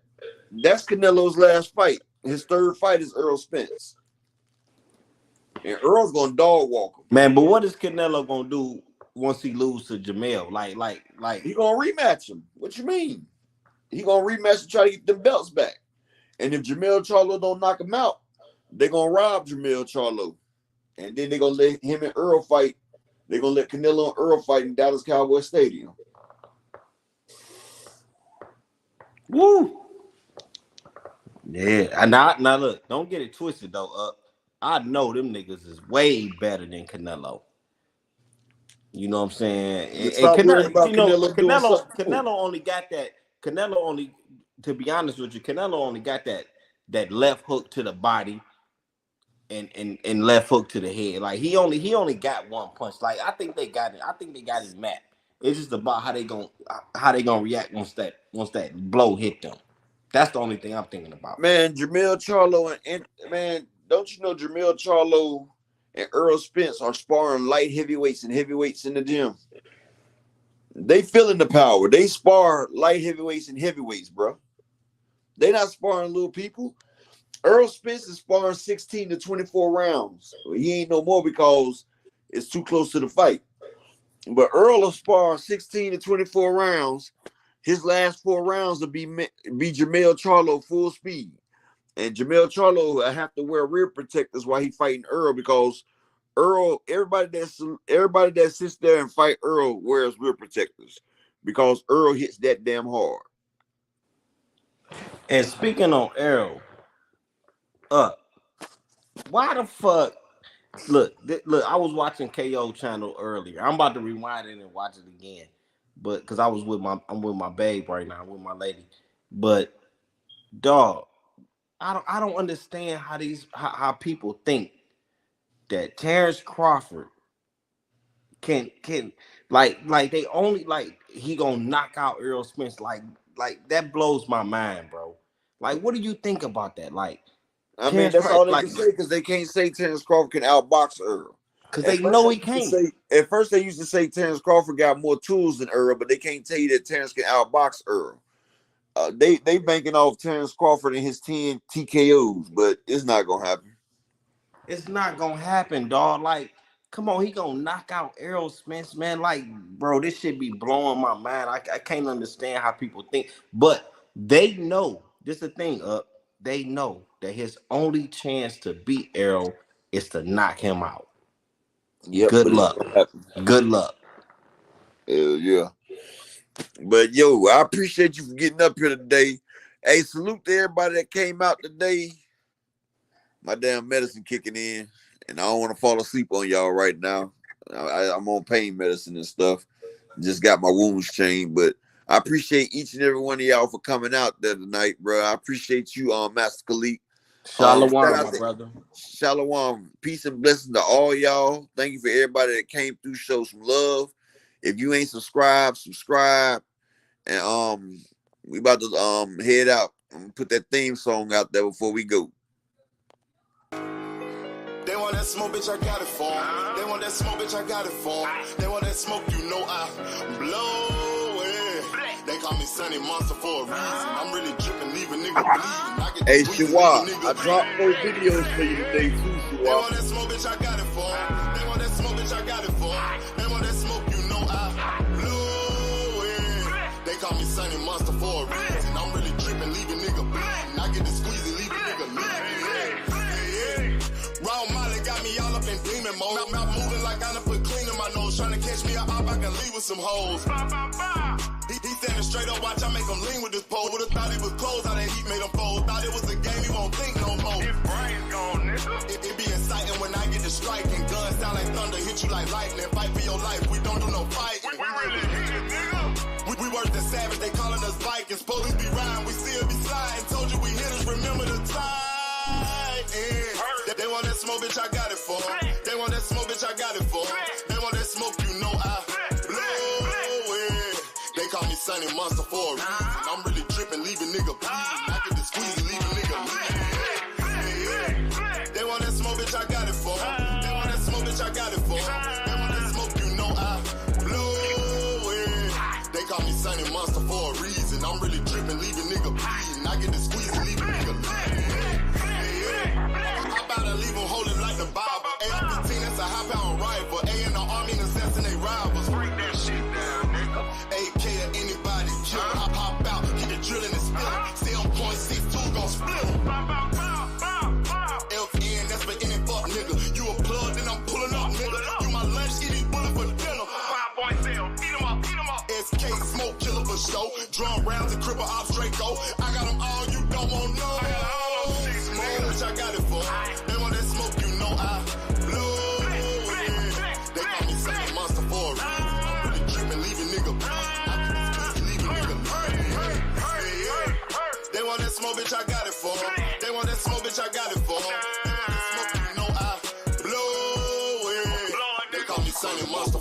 that's Canelo's last fight. His third fight is Earl Spence. And Earl's gonna dog walk him. Man, but what is Canelo gonna do once he lose to Jamil? Like he gonna rematch him. What you mean? He gonna rematch and try to get them belts back. And if Jamil Charlo don't knock him out, they're gonna rob Jamil Charlo. And then they're gonna let him and Earl fight. They're gonna let Canelo and Earl fight in Dallas Cowboy Stadium. Woo! Yeah. And now look, don't get it twisted though. I know them niggas is way better than Canelo. You know what I'm saying? And Canelo only got that. Canelo only, to be honest with you, Canelo only got that left hook to the body and left hook to the head. Like he only got one punch. Like I think they got it. I think they got his map. It's just about how they gonna react once that blow hit them. That's the only thing I'm thinking about. Man, Jamil Charlo and man, don't you know Jamil Charlo and Earl Spence are sparring light heavyweights and heavyweights in the gym? They feeling the power. They spar light heavyweights and heavyweights, bro. They not sparring little people. Earl Spence is sparring 16 to 24 rounds. He ain't no more because it's too close to the fight. But Earl will spar 16 to 24 rounds. His last 4 rounds will be Jamel Charlo full speed. And Jamel Charlo will have to wear rear protectors while he fighting Earl, because Earl, everybody that sits there and fight Earl wears rear protectors, because Earl hits that damn hard. And speaking on Earl, why the fuck? Look, I was watching KO channel earlier. I'm about to rewind it and watch it again, but because I'm with my babe right now, with my lady. But dog, I don't understand how people think that Terrence Crawford can like they only like he gonna knock out Errol Spence, like that blows my mind, bro. Like, what do you think about that? Like, I mean, that's all they can say, because they can't say Terrence Crawford can outbox Earl. Because they know he can't. At first, they used to say Terrence Crawford got more tools than Earl, but they can't tell you that Terrence can outbox Earl. They banking off Terrence Crawford and his 10 TKOs, but it's not gonna happen. It's not gonna happen, dog. Like, come on, he gonna knock out Errol Spence, man. Like, bro, this shit be blowing my mind. I can't understand how people think, but they know. This is the thing, they know that his only chance to beat Errol is to knock him out. Yep, Good luck. Good luck. Yeah. But yo, I appreciate you for getting up here today. Hey, salute to everybody that came out today. My damn medicine kicking in, and I don't want to fall asleep on y'all right now. I'm on pain medicine and stuff. Just got my wounds chained, but I appreciate each and every one of y'all for coming out there tonight, bro. I appreciate you, Master Khalid. Shalom, my brother. Shalom. Peace and blessings to all y'all. Thank you for everybody that came through. Show some love. If you ain't subscribed, subscribe. And we about to head out. I'm gonna put that theme song out there before we go. They want that smoke, bitch, I got it for 'em. They want that smoke, bitch, I got it for 'em. They want that smoke, you know I blow it. They call me Sunny Monster for a reason. I'm really dripping, leave a nigga bleeding. Hey, Shawar, I dropped 4 videos for you today, too, Shawar. They want that smoke, bitch, I got it for 'em. They want that smoke, bitch, I got it for 'em. They want that smoke, you know I blow it. They call me Sunny Monster for a reason. I'm really dripping, leave a nigga bleeding. I get the squeezy, leave a nigga leaving. Raw Molly got me all up in demon mode. Mouth moving like I done put clean in my nose. Trying to catch me up, I can leave with some hoes. He standing straight up, watch I make him lean with this pole. Would've thought he was close, how that heat made him fold. Thought it was a game, he won't think no more. His brain's gone, nigga. It be exciting when I get to striking. Guns sound like thunder, hit you like lightning. Fight for your life, we don't do no fighting. We really hit it, nigga. We worse than savage, they calling us Vikings. Police be riding, we still be sliding. Told you we hitters, remember the time. They want that smoke, bitch, I got it for 'em. They want that smoke, bitch, I got it for 'em. They want that smoke, you know I blow it. They call me Sunny Monster for a reason. I'm really dripping, leave a nigga bleeding. I get the squeeze, leave a nigga bleeding. They want that smoke, bitch, I got it for 'em. They want that smoke, bitch, I got it for 'em. They want that smoke, you know I blow it. They call me Sunny Monster for a reason. I'm really dripping, leave a nigga bleeding. I get the squeeze, leave a nigga bleeding. I about to leave them holding like the Bible. AR-15, that's a high-pound rifle. A in the army and assassinate rivals. Break that shit down, nigga. AK to anybody, kill him. Hop out, keep it drilling and spilling. 7.62 gon' split him. LPN, that's for any fuck, nigga. You a plug, then I'm pulling up, nigga. You my lunch, eat these bullets for dinner. 5.0, eat him up. SK, smoke killer for show. Drum rounds and cripple ops, Draco. I got them all, you don't want no. Bitch, I got it for 'em. They want that smoke, you know I blow it. They call me Sunny Monster for a reason. I'm really dripping, leave a nigga bleeding. I get this pussy, leave a nigga bleeding. They want that smoke, bitch, I got it for 'em. They want that smoke, bitch, I got it for 'em. They want that smoke, you know I blow it. They call me Sunny Monster.